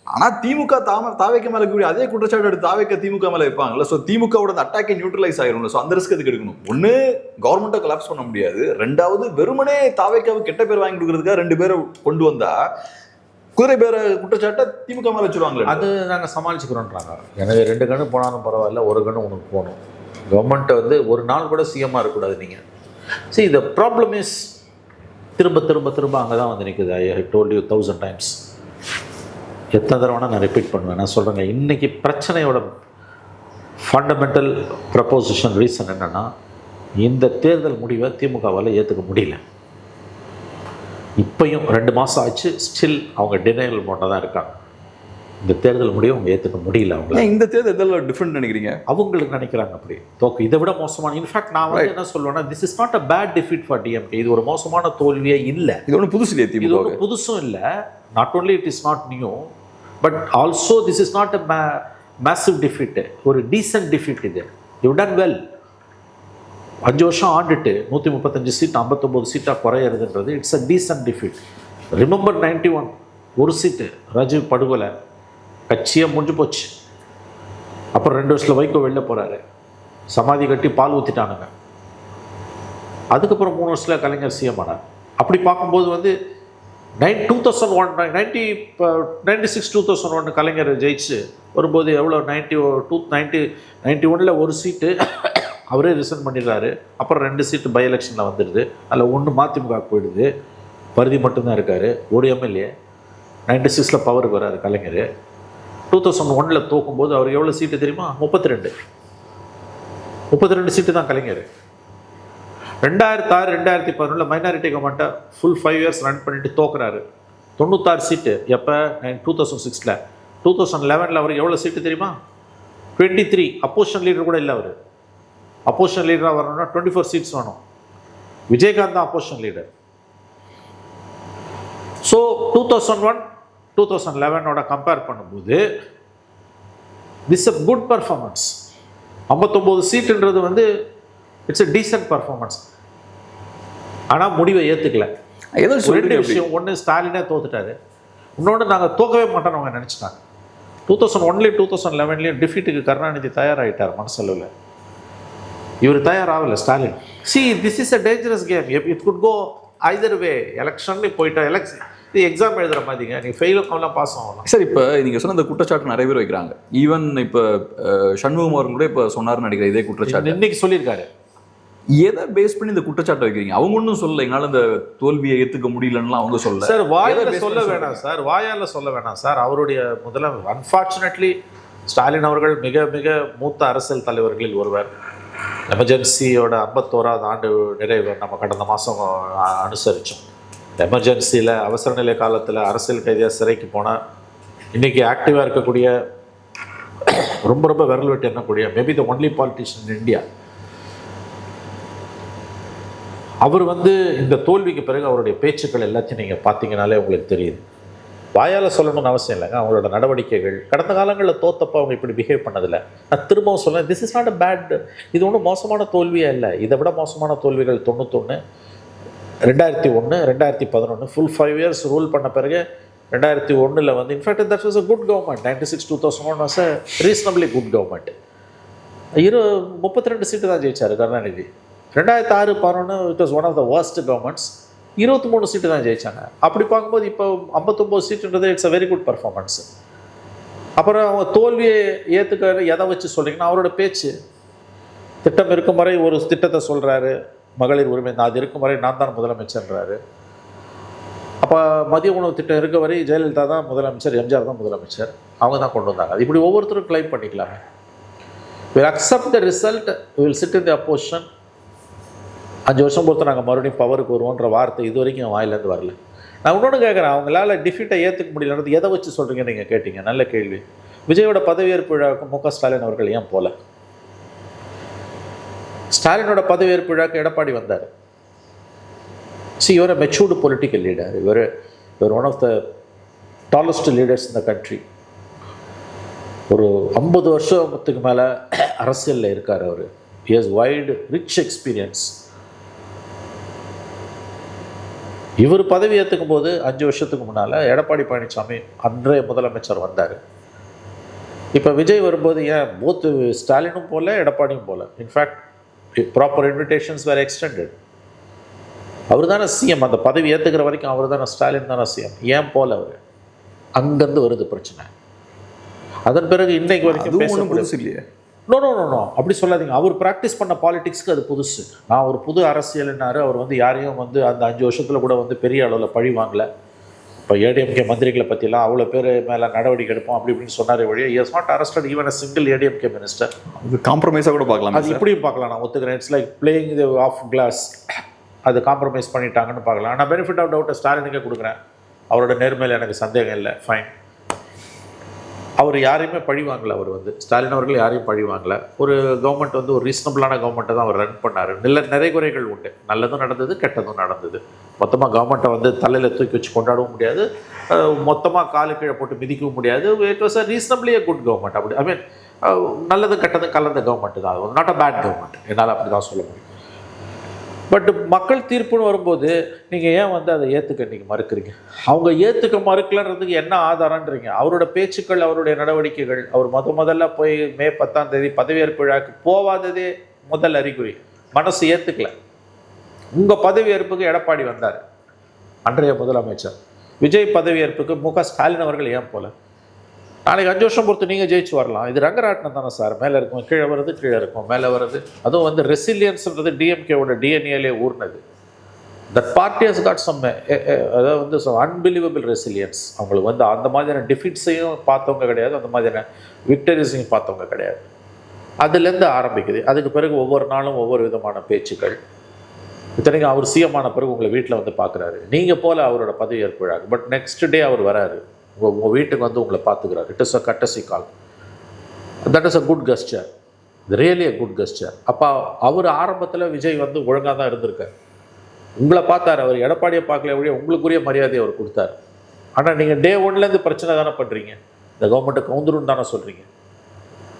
ஆனால் திமுக தாவேக்க மேலே இருக்கக்கூடிய அதே குற்றச்சாட்டு எடுத்து தாவேக்க திமுக மேலே வைப்பாங்கல்ல. ஸோ திமுகவோட அட்டாக்கை நியூட்ரலைஸ் ஆகிரும்ல. ஸோ அந்த ரிஸ்க் எதுக்கு எடுக்கணும்? ஒன்று கவர்மெண்ட்டை கொலாப்ஸ் பண்ண முடியாது, 2வது வெறுமனே தாவேக்காவுக்கு கெட்ட பேர் வாங்கி கொடுக்குறதுக்காக 2 பேரை கொண்டு வந்தா குதிரை பேர குற்றச்சாட்டை திமுக மேலே வச்சுருவாங்களே. அது நாங்கள் சமாளிச்சுக்கிறோன்றாங்க. எனக்கு 2 கண்ணு போனாலும் பரவாயில்ல, 1 கண்ணு உனக்கு போகணும். கவர்மெண்ட்டை வந்து ஒரு நாள் கூட சிஎம்மாக இருக்கக்கூடாது நீங்கள். சரி, இந்த ப்ராப்ளம் இஸ் திரும்ப திரும்ப திரும்ப அங்கே தான் வந்து நிற்குது. I told you 1000 times. எத்தனை தடவை நான் ரிப்பீட் பண்ணுவேன். நான் சொல்கிறேங்க, இன்றைக்கி பிரச்சனையோட ஃபண்டமெண்டல் ப்ரப்போசிஷன் ரீசன் என்னென்னா, இந்த தேர்தல் முடிவை திமுகவால் ஏற்றுக்க முடியல. இப்பையும் 2 மாதம் ஆச்சு, ஸ்டில் அவங்க டினையல் மோட்டாக தான் இருக்காங்க. இந்த தேர்தல் முடிவை அவங்க ஏற்றுக்க முடியல. அவங்க இந்த தேர்தல் டிஃப்ரெண்ட் நினைக்கிறீங்க? அவங்களுக்கு நினைக்கிறாங்க அப்படி தோக்கு இதை விட மோசமான. இன்ஃபேக்ட் நான் வந்து என்ன சொல்லுவேன்னா, this is not a bad defeat for DMK. இது ஒரு மோசமான தோல்வியே இல்லை. இது ஒன்றும் புதுசு இல்லையா? இது ஒன்றும் புதுசும் இல்லை. Not only it is not new, but also this is not a massive defeat. ஒரு டீசென்ட் டிஃபீட். இது யூ டன் வெல். 5 வருஷம் ஆண்டுட்டு 135 சீட் 59 சீட்டாக குறையிறதுன்றது it's a decent defeat. Remember 91 1 seat Rajiv படுகொலை, கட்சியாக முடிஞ்சு போச்சு. அப்புறம் 2 வருஷத்தில் வைகோ வெளில போகிறாரு, சமாதி கட்டி பால் ஊற்றிட்டானுங்க. அதுக்கப்புறம் 3 வருஷத்தில் கலைஞர் சிஎம் ஆனார். அப்படி பார்க்கும்போது வந்து 2001 96 2001 கலைஞர் ஜெயிச்சு வரும்போது எவ்வளோ 91 1 சீட்டு அவரே ரிசைன் பண்ணிடுறாரு. அப்புறம் 2 சீட்டு பை எலெக்ஷனில் வந்துடுது. அதில் 1 மதிமுக போயிடுது. பருதி மட்டும்தான் இருக்கார், ஒரு எம்எல்ஏ. 96 பவருக்கு வராரு கலைஞர். 2001 தோக்கும்போது அவருக்கு எவ்வளோ சீட்டு தெரியுமா? 32 சீட்டு தான் கலைஞர். 2006 2011 மைனாரிட்டி கவர்மெண்ட்டை ஃபுல் 5 இயர்ஸ் ரன் பண்ணிட்டு தோக்குறாரு. 96 சீட்டு. எப்போ? 2006. 2011 அவருக்கு எவ்வளோ சீட்டு தெரியுமா? 23. அப்போசிஷன் லீடர் கூட இல்லை. அவர் அப்போசிஷன் லீடராக வரணும்னா 24 சீட்ஸ் வேணும். விஜயகாந்த் தான் அப்போசிஷன் லீடர். ஸோ 2001 2011 கம்பேர் பண்ணும்போது திஸ் அ குட் பர்ஃபார்மன்ஸ். 59 சீட்டுன்றது வந்து இட்ஸ் அ டீசென்ட் பர்ஃபார்மன்ஸ். ஆனால் முடிவை ஏற்றுக்கல. ஏதோ 2 விஷயம். ஒன்று, ஸ்டாலினே தோத்துட்டாரு. இன்னொன்று, நாங்கள் தோக்கவே மாட்டோம்னு அவங்க நினச்சிட்டாங்க. 2001 2011 டிஃபீட்டுக்கு கருணாநிதி தயாராகிட்டார் மனசளவில். இவர் தயாராகல Stalin. This is a dangerous game. It could go either way. Election போயிட்டா இது எக்ஸாம் எழுதுகிற மாதிரிங்க. நீங்கள் ஃபெயிலும் ஆகலாம், பாஸ் ஆகலாம். சார், இப்போ நீங்கள் சொன்ன இந்த குற்றச்சாட்டு நிறைய பேர் வைக்கிறாங்க. ஈவன் இப்போ சண்முகம் அவர்கள் கூட இப்போ சொன்னார்னு நினைக்கிறேன் இதே குற்றச்சாட்டு. இன்னைக்கு சொல்லியிருக்காரு. எதை பேஸ் பண்ணி இந்த குற்றச்சாட்டு வைக்கிறீங்க? அவங்க ஒன்றும் சொல்லலை, எங்களால் இந்த தோல்வியை ஏற்றுக்க முடியலன்னா அவங்க சொல்ல. சார், வாயால் சொல்ல வேணாம் சார், வாயால் சொல்ல வேணாம் சார். அவருடைய அன்ஃபார்ச்சுனேட்லி ஸ்டாலின் அவர்கள் மிக மிக மூத்த அரசியல் தலைவர்களில் ஒருவர். எமர்ஜென்சியோட 51வது ஆண்டு நிறைவு நம்ம கடந்த மாதம் அனுசரித்தோம். எமர்ஜென்சியில் அவசர நிலை காலத்தில் அரசியல் கைதியாக சிறைக்கு போனால் இன்றைக்கி ஆக்டிவாக இருக்கக்கூடிய ரொம்ப ரொம்ப விரல் வெட்டு எண்ணக்கூடிய maybe the only politician in India. அவர் வந்து இந்த தோல்விக்கு பிறகு அவருடைய பேச்சுக்கள் எல்லாத்தையும் நீங்கள் பார்த்தீங்கனாலே உங்களுக்கு தெரியுது. வாயால் சொல்லணும்னு அவசியம் இல்லைங்க. அவங்களோட நடவடிக்கைகள் கடந்த காலங்களில் தோத்தப்போ அவங்க இப்படி பிஹேவ் பண்ணதில்லை. நான் திரும்பவும் சொல்லேன், this is not a bad. இது ஒன்றும் மோசமான தோல்வியாக இல்லை. இதை விட மோசமான தோல்விகள் 91 2001 2011 ஃபுல் 5 இயர்ஸ் ரூல் பண்ண பிறகு 2001 வந்து in fact that was a good government. 96 2001 was a reasonably good government. 32 seat தான் ஜெயிச்சார் Karunanidhi. 2006 11 it was one of the worst governments. 23 seat தான் ஜெயிச்சாங்க. அப்படி பார்க்கும்போது இப்போ 59 சீட்டுன்றது it's a very good performance. அப்புறம் அவங்க தோல்வியை ஏற்றுக்க எதை வச்சு சொல்கிறீங்கன்னா அவரோட பேச்சு. திட்டம் இருக்கும் வரை ஒரு திட்டத்தை சொல்கிறாரு, மகளிர் உரிமை அது இருக்கும் வரை நான் தான் முதலமைச்சர்ன்றாரு. அப்போ மதிய உணவு திட்டம் இருக்க வரை ஜெயலலிதா தான் முதலமைச்சர், எம்ஜிஆர் தான் முதலமைச்சர், அவங்க தான் கொண்டு வந்தாங்க. அது இப்படி ஒவ்வொருத்தரும் கிளைம் பண்ணிக்கலாமே. Will accept the result, will sit in the opposition. 5 வருஷம் பொறுத்து நாங்கள் மறுபடியும் பவருக்கு வருவோன்ற வார்த்தை இது வரைக்கும் என் வாயிலேருந்து வரல. நான் இன்னொன்று கேட்குறேன், அவங்களால டிஃபீட்டை ஏற்றுக்க முடியலன்றது எதை வச்சு சொல்கிறீங்க நீங்கள் கேட்டீங்க, நல்ல கேள்வி. விஜயோட பதவியேற்பு விழாவுக்கு மு க ஸ்டாலின் அவர்கள் ஏன் போல? ஸ்டாலினோட பதவியேற்பு விழாக்கு எடப்பாடி வந்தார். இவர் மெச்சூர்டு பொலிட்டிக்கல் லீடர், இவர் one of the tallest leaders in the country. ஒரு 50 வருஷத்துக்கு மேலே அரசியலில் இருக்கார் அவர். He has wide rich experience. இவர் பதவி ஏற்றுக்கும் போது 5 வருஷத்துக்கு முன்னால் எடப்பாடி பழனிசாமி அன்றைய முதலமைச்சர் வந்தார். இப்போ விஜய் வரும்போது ஏன் போத் ஸ்டாலினும் போல எடப்பாடியும் போல? இன்ஃபேக்ட் ப்ராப்பர் இன்விடேஷன்ஸ் வேர் எக்ஸ்டெண்டட். அவர் தானே சிஎம், அந்த பதவி ஏற்றுக்கிற வரைக்கும் அவர் தானே, ஸ்டாலின் தானே சிஎம். ஏன் போல அவர்? அங்கேருந்து வருது பிரச்சனை. அதன் பிறகு இன்னைக்கு வரைக்கும் புதுசு இல்லையே. நோ நோ நோ நோ அப்படி சொல்லாதீங்க. அவர் ப்ராக்டிஸ் பண்ண பாலிடிக்ஸ்க்கு அது புதுசு. நான் ஒரு புது அரசியல்னாரு. அவர் யாரையும் அந்த 5 வருஷத்தில் கூட பெரிய அளவில் பழி வாங்கலை. இப்போ ஏடிஎம்கே மந்திரிகளை பற்றிலாம் அவ்வளோ பேர் மேலே நடவடிக்கை எடுப்போம் அப்படி இப்படின்னு சொன்னார் வழியே. Is not arrested even a single ADMK minister. அது காம்ப்ரமைஸாக கூட பார்க்கலாம். அது இப்படியும் பார்க்கலாம், நான் ஒத்துக்கிறேன். It's like playing the of class. அது காம்ப்ரமைஸ் பண்ணிட்டாங்கன்னு பார்க்கலாம். ஆனால் பெனிஃபிட் ஆஃப் டவுட்டை ஸ்டாலினுக்கே கொடுக்குறேன். அவரோட நேர்மையில் எனக்கு சந்தேகம் இல்லை, ஃபைன். அவர் யாரையுமே பழி வாங்கலை. அவர் ஸ்டாலின் அவர்கள் யாரையும் பழி வாங்கலை. ஒரு கவர்மெண்ட் ஒரு ரீசனபிளான கவர்மெண்ட்டை தான் அவர் ரன் பண்ணார். நிறை குறைகள் உண்டு, நல்லதும் நடந்தது, கெட்டதும் நடந்தது. மொத்தமாக கவர்மெண்ட்டை தலையில் தூக்கி வச்சு கொண்டாடவும் முடியாது, மொத்தமாக காலு கீழே போட்டு மிதிக்கவும் முடியாது. It was a reasonably a good government. அப்படி ஐ மீன் நல்லதும் கெட்டதும் கலந்த கவர்மெண்ட் தான். அது நாட் அ பேட் கவர்மெண்ட், என்னால் அப்படி தான் சொல்ல முடியும். பட் மக்கள் தீர்ப்புன்னு வரும்போது நீங்கள் ஏன் அதை ஏற்றுக்க நீங்கள் மறுக்கிறீங்க? அவங்க ஏற்றுக்க மறுக்கலன்றதுக்கு என்ன ஆதாரன்றீங்க? அவரோட பேச்சுக்கள், அவருடைய நடவடிக்கைகள். அவர் முதல்ல போய் மே 10ஆம் தேதி பதவியேற்பு விழாக்கு போவாததே முதல் அறிகுறி. மனசு ஏற்றுக்கல. உங்கள் பதவியேற்புக்கு எடப்பாடி வந்தார், அன்றைய முதலமைச்சர். விஜய் பதவியேற்புக்கு மு க ஸ்டாலின் அவர்கள் ஏன் போல? நாளைக்கு 5 வருஷம் பொறுத்து நீங்கள் ஜெயிச்சு வரலாம். இது ரங்கராட்டினம் தானே சார். மேலே இருக்கும், கீழே வருது, கீழே இருக்கும், மேலே வருது. அதுவும் ரெசிலியன்ஸ்ன்றது டிஎம்கேவோட டிஎன்ஏலே ஊர்னது. That party has got some அதாவது சம் அன்பிலீவபிள் ரெசிலியன்ஸ். அவங்களுக்கு அந்த மாதிரியான டிஃபிட்ஸையும் பார்த்தவங்க கிடையாது, அந்த மாதிரியான விக்டரிஸையும் பார்த்தவங்க கிடையாது. அதுலேருந்து ஆரம்பிக்குது. அதுக்கு பிறகு ஒவ்வொரு நாளும் ஒவ்வொரு விதமான பேச்சுக்கள். இத்தனைக்கும் அவர் சிஎம் ஆன பிறகு உங்களை வீட்டில் பார்க்குறாரு. நீங்கள் போல் அவரோட பதவியேற்பு விழாக்கு. பட் நெக்ஸ்ட் டே அவர் வராரு, உங்கள் வீட்டுக்கு உங்களை பார்த்துக்கிறார். It is a courtesy call. That is a good gesture, really a good gesture. அப்போ அவர் ஆரம்பத்தில் விஜய் ஒழுங்காக தான் இருந்திருக்கார். உங்களை பார்த்தார், அவர் எடப்பாடியை பார்க்கல வழியே உங்களுக்குரிய மரியாதையை அவர் கொடுத்தார். ஆனால் நீங்கள் டே 1லேருந்து பிரச்சனை தானே பண்ணுறீங்க. இந்த கவர்மெண்ட்டை கவுந்துருன்னு தானே சொல்கிறீங்க.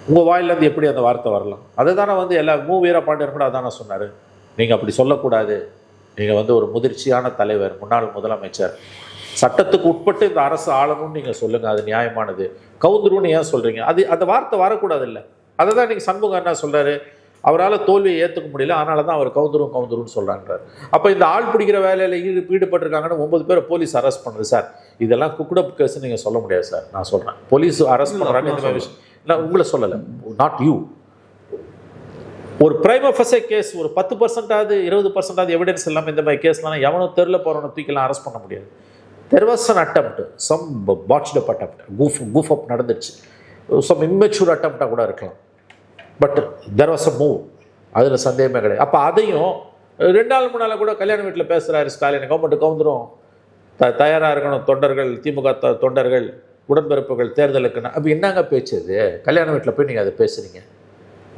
உங்கள் வாயிலேருந்து எப்படி அந்த வார்த்தை வரலாம்? அதை தானே எல்லா வீரபாண்டியன் கூட அதானே சொன்னார். நீங்கள் அப்படி சொல்லக்கூடாது, நீங்கள் ஒரு முதிர்ச்சியான தலைவர், முன்னாள் முதலமைச்சர், சட்டத்துக்கு உட்பட்டு இந்த அரசு ஆளணும்னு நீங்கள் சொல்லுங்கள், அது நியாயமானது. கவுந்துருன்னு ஏன் சொல்கிறீங்க? அந்த வார்த்தை வரக்கூடாது இல்லை. அதை தான் நீங்கள் சண்முகம் என்ன சொல்கிறாரு, அவரால் தோல்வியை ஏற்றுக்க முடியல, அதனால தான் அவர் கவுந்துருன்னு சொல்கிறான்றார். அப்போ இந்த ஆள் பிடிக்கிற வேலையில் ஈடுபட்டிருக்காங்கன்னு 9 பேரை போலீஸ் அரெஸ்ட் பண்ணுது சார். இதெல்லாம் குக்குடப் கேஸ்ன்னு நீங்கள் சொல்ல முடியாது சார். நான் சொல்கிறேன், போலீஸ் அரெஸ்ட் பண்ணுறாங்க. இந்த மாதிரி விஷயம் நான் உங்களை சொல்லலை, நாட் யூ. ஒரு பிரைம் ஆஃபஸே கேஸ் ஒரு 10%, 20% எவிடன்ஸ் இல்லாமல் இந்த மாதிரி கேஸ்லாம் எவனும் தெருவில் போகிறவனை தூக்கிலாம் அரெஸ்ட் பண்ண முடியாது. There was an attempt, some botched up attempt, goof up நடந்துச்சு. some immature attempt கூட இருக்கலாம். But there was a move, அதில் சந்தேகமே கிடையாது. அப்போ அதையும் 2 நாள் முன்னால் கூட கல்யாண வீட்டில் பேசுகிறாரு ஸ்டாலின், கவர்மெண்ட் கவுந்துரும், தயாராக இருக்கணும் தொண்டர்கள், திமுக தொண்டர்கள், உடன்பிறப்புகள் தேர்தலுக்குன்னு. அப்போ என்னங்க பேச்சுது? கல்யாண வீட்டில் போய் நீங்கள் அதை பேசுகிறீங்க.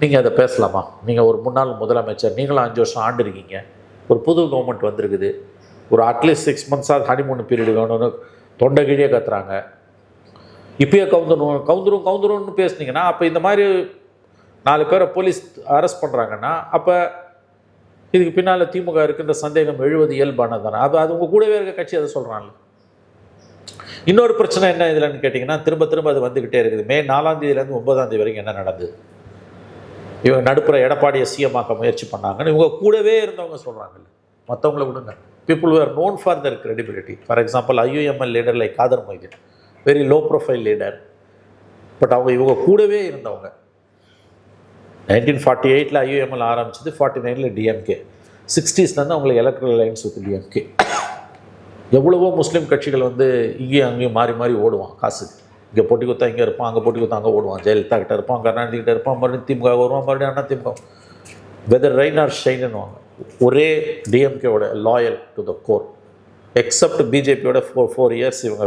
நீங்கள் அதை பேசலாமா? நீங்கள் ஒரு முன்னாள் முதலமைச்சர், நீங்களும் 5 வருஷம் ஆண்டிருக்கீங்க. ஒரு புது கவர்மெண்ட் வந்திருக்குது. ஒரு அட்லீஸ்ட் 6 months ஹனிமூன் பீரியடு வேணும்னு தொண்டை கீழே கத்துறாங்க. இப்பயே கவுந்துருன்னு பேசுனீங்கன்னா, அப்போ இந்த மாதிரி 4 பேரை போலீஸ் அரெஸ்ட் பண்ணுறாங்கன்னா, அப்போ இதுக்கு பின்னால் திமுக இருக்கின்ற சந்தேகம் எழுவது இயல்பானது தானே. அது உங்கள் கூடவே இருக்க கட்சி அதை சொல்கிறாங்க. இன்னொரு பிரச்சனை என்ன இதுலன்னு கேட்டிங்கன்னா, திரும்ப அது வந்துக்கிட்டே இருக்குது. மே 4ஆம் தேதியிலேருந்து 9ஆம் தேதி வரைக்கும் என்ன நடந்தது? இவங்க நடுப்புற எடப்பாடியை சிஎம்மாக்க முயற்சி பண்ணாங்கன்னு இவங்க கூடவே இருந்தவங்க சொல்கிறாங்கல்ல. மற்றவங்கள விடுங்க. People were known for their credibility. For example IUML leader like Kader Mohideen, very low profile leader. But இவங்க கூடவே இருந்தவங்க. 1948 IUML ஆரம்பிச்சது, 49 DMK, 60ஸ்லேருந்து அவங்களுக்கு எலக்ட்ரல் அலையன்ஸ் வித் DMK. எவ்வளவோ முஸ்லீம் கட்சிகள் வந்து இங்கேயும் அங்கேயும் மாறி மாறி ஓடுவான் காசுக்கு. இங்கே போட்டி கொடுத்தா இங்கே இருப்பான், அங்கே போட்டி கொடுத்தா அங்கே ஓடுவான். ஜெயலலிதா கிட்ட இருப்பான், கருணாநிதி கிட்ட இருப்பான், மறுபடியும் திமுக வருவான், மறுபடியும் Anna DMK. Whether rain or ஷைனுன்னு ஒரே டிஎம்கேவோட loyal to the core. Except பிஜேபியோட 4 இயர்ஸ் இவங்க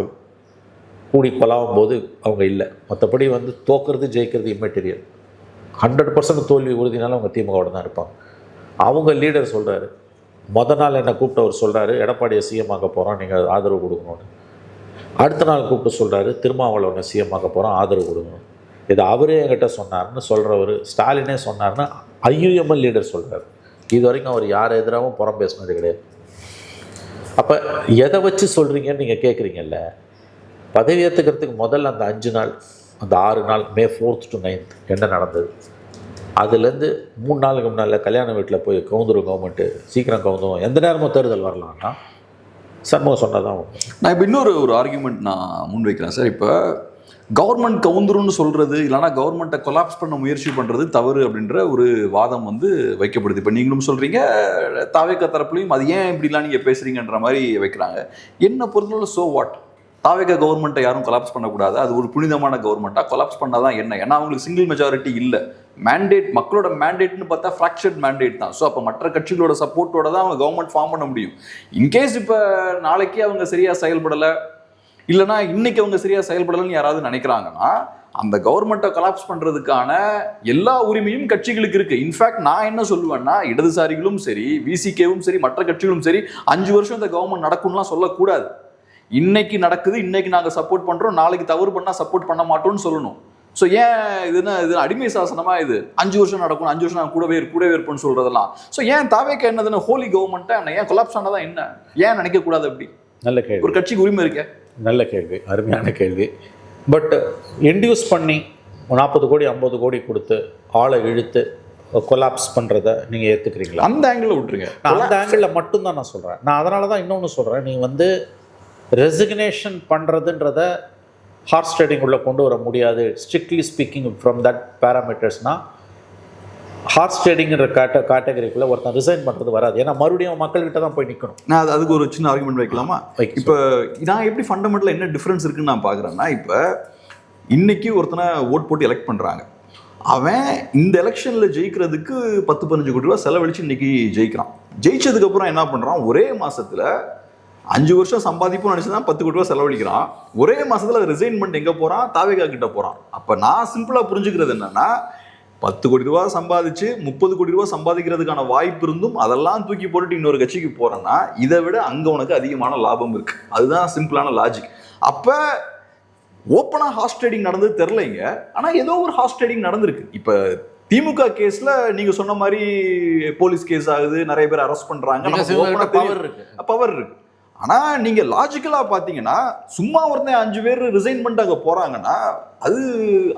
கூடி கொலாவும் போது அவங்க இல்லை. மற்றபடி வந்து தோக்கிறது ஜெயிக்கிறது இம்மெட்டீரியல். 100% தோல்வி உறுதினால அவங்க திமுகவோட தான் இருப்பாங்க. அவங்க லீடர் சொல்கிறாரு, நாள் என்னை கூப்பிட்டு அவர் சொல்கிறாரு, எடப்பாடியை சிஎம் ஆக்க போகிறோம், நீங்கள் ஆதரவு கொடுக்கணும்னு. அடுத்த நாள் கூப்பிட்டு சொல்கிறாரு, திருமாவளவனை சிஎம் ஆக்க போகிறோம், ஆதரவு கொடுக்கணும். இது அவரே என்கிட்ட சொன்னார்னு சொல்கிறவர், ஸ்டாலினே சொன்னார்னு IUML லீடர் சொல்கிறார். இது வரைக்கும் அவர் யார் எதிராகவும் புறம் பேசினது கிடையாது. அப்போ எதை வச்சு சொல்கிறீங்கன்னு நீங்கள் கேட்குறீங்கல்ல. பதவி ஏற்றுக்கிறதுக்கு முதல்ல அந்த 5 நாள், அந்த 6 நாள், May 4th to 9th என்ன நடந்தது, அதுலேருந்து 3 நாளுக்கு முன்னால் கல்யாண வீட்டில் போய் கவுந்துரும் கவர்மெண்ட்டு, சீக்கிரம் கவுந்துரும், எந்த நேரமும் தேர்தல் வரலாம்னா சண்முகம் சொன்னதான். நான் இப்போ இன்னொரு ஆர்குமெண்ட் நான் முன்வைக்கிறேன் சார். இப்போ கவர்மெண்ட் கவுந்துருன்னு சொல்கிறது, இல்லைனா கவர்மெண்ட்டை கொலாப்ஸ் பண்ண முயற்சி பண்ணுறது தவறு அப்படின்ற ஒரு வாதம் வந்து வைக்கப்படுது. இப்போ நீங்களும் சொல்கிறீங்க, தாவேக்கா தரப்புலையும் அது ஏன் இப்படிலாம் நீங்கள் பேசுகிறீங்கன்ற மாதிரி வைக்கிறாங்க. என்ன பொறுத்தவரை ஸோ வாட், தாவேக்கா கவர்மெண்ட்டை யாரும் கொலாப்ஸ் பண்ணக்கூடாது, அது ஒரு புனிதமான கவர்மெண்ட்டாக கொலாப்ஸ் பண்ணாதான் என்ன? ஏன்னா அவங்களுக்கு சிங்கிள் மெஜாரிட்டி இல்லை. மேண்டேட், மக்களோட மேண்டேட்னு பார்த்தா ஃப்ராக்சர்ட் மேண்டேட் தான். ஸோ அப்போ மற்ற கட்சிகளோட சப்போர்ட்டோட தான் அவங்க கவர்மெண்ட் ஃபார்ம் பண்ண முடியும். இன்கேஸ் இப்போ நாளைக்கு அவங்க சரியாக செயல்படலை, இல்லைனா இன்னைக்கு அவங்க சரியாக செயல்படலைன்னு யாராவது நினைக்கிறாங்கன்னா, அந்த கவர்மெண்ட்டை கொலாப்ஸ் பண்ணுறதுக்கான எல்லா உரிமையும் கட்சிகளுக்கு இருக்குது. இன்ஃபேக்ட் நான் என்ன சொல்லுவேன்னா, இடதுசாரிகளும் சரி, விசிகேவும் சரி, மற்ற கட்சிகளும் சரி, 5 வருஷம் இந்த கவர்மெண்ட் நடக்கும்லாம் சொல்லக்கூடாது. இன்னைக்கு நடக்குது, இன்னைக்கு நாங்கள் சப்போர்ட் பண்ணுறோம், நாளைக்கு தவறு பண்ணால் சப்போர்ட் பண்ண மாட்டோம்னு சொல்லணும். ஸோ ஏன் இது அடிமை சாசனமா? இது 5 வருஷம் நடக்கும், 5 வருஷம் நான் கூடவே இருப்பேன்னு சொல்றதெல்லாம். ஸோ ஏன் தாவேக்கா என்னதுன்னு ஹோலி கவர்மெண்ட்டை ஏன் கொலாப்ஸ் ஆனதான் என்ன, ஏன் நினைக்கக்கூடாது? அப்படி நல்ல கேள்வி. ஒரு கட்சிக்கு உரிமை இருக்கே. நல்ல கேள்வி, அருமையான கேள்வி. பட் இன்டியூஸ் பண்ணி 40 கோடி 50 கோடி கொடுத்து ஆளை இழுத்து கொலாப்ஸ் பண்ணுறதை நீங்கள் ஏற்றுக்கிறீங்களா? அந்த ஆங்கிளில் விட்டுருங்க. நான் அந்த ஆங்கிளில் மட்டும்தான் நான் சொல்கிறேன். நான் அதனால தான் இன்னொன்று சொல்கிறேன். நீ வந்து ரெசிக்னேஷன் பண்ணுறதுன்றத ஹார்ஸ் ட்ரேடிங் உள்ள கொண்டு வர முடியாது. ஸ்ட்ரிக்ட்லி ஸ்பீக்கிங் ஃப்ரம் தட் பேராமீட்டர்ஸ்னால் ஹார்ஸ் ட்ரேடிங்கிற கேட்டகரிக்குள்ளே ஒருத்தன் ரிசைன் பண்ணுறது வராது. ஏன்னா மறுபடியும் மக்கள்கிட்ட தான் போய் நிற்கணும். நான் அதுக்கு ஒரு சின்ன ஆர்குமெண்ட் வைக்கலாமா? இப்போ நான் எப்படி ஃபண்டமெண்டலாக என்ன டிஃப்ரென்ஸ் இருக்குன்னு நான் பார்க்குறேன்னா, இப்போ இன்னைக்கு ஒருத்தனை ஓட் போட்டு எலெக்ட் பண்ணுறாங்க. அவன் இந்த எலெக்ஷனில் ஜெயிக்கிறதுக்கு 10-15 கோடி ரூபா செலவழித்து இன்னைக்கு ஜெயிக்கிறான். ஜெயிச்சதுக்கப்புறம் என்ன பண்ணுறான், ஒரே மாதத்தில் 5 வருஷம் சம்பாதிப்பும் நினச்சிதான் 10 கோடி ரூபா செலவழிக்கிறான். ஒரே மாதத்தில் ரிசைன் பண்ணிட்டு எங்கே போகிறான், தாவேக்கா கிட்ட போகிறான். அப்போ நான் சிம்பிளாக புரிஞ்சுக்கிறது என்னன்னா, 10 கோடி ரூபா சம்பாதிச்சு 30 கோடி ரூபா சம்பாதிக்கிறதுக்கான வாய்ப்பு இருந்தும் அதெல்லாம் தூக்கி போட்டுட்டு இன்னொரு கட்சிக்கு போகிறேன்னா, இதை விட அங்கே உனக்கு அதிகமான லாபம் இருக்கு. அதுதான் சிம்பிளான லாஜிக். அப்போ ஓப்பனாக ஹார்ஸ் ட்ரேடிங் நடந்தது தெரிலைங்க, ஆனால் ஏதோ ஒரு ஹார்ஸ் ட்ரேடிங் நடந்திருக்கு. இப்போ திமுக கேஸில் நீங்கள் சொன்ன மாதிரி போலீஸ் கேஸ் ஆகுது, நிறைய பேர் அரெஸ்ட் பண்ணுறாங்க, பவர் இருக்கு. ஆனால் நீங்கள் லாஜிக்கலாக பார்த்தீங்கன்னா, சும்மா ஒருத்தன் 5 பேர் ரிசைன் பண்ணிட்டு அங்கே போகிறாங்கன்னா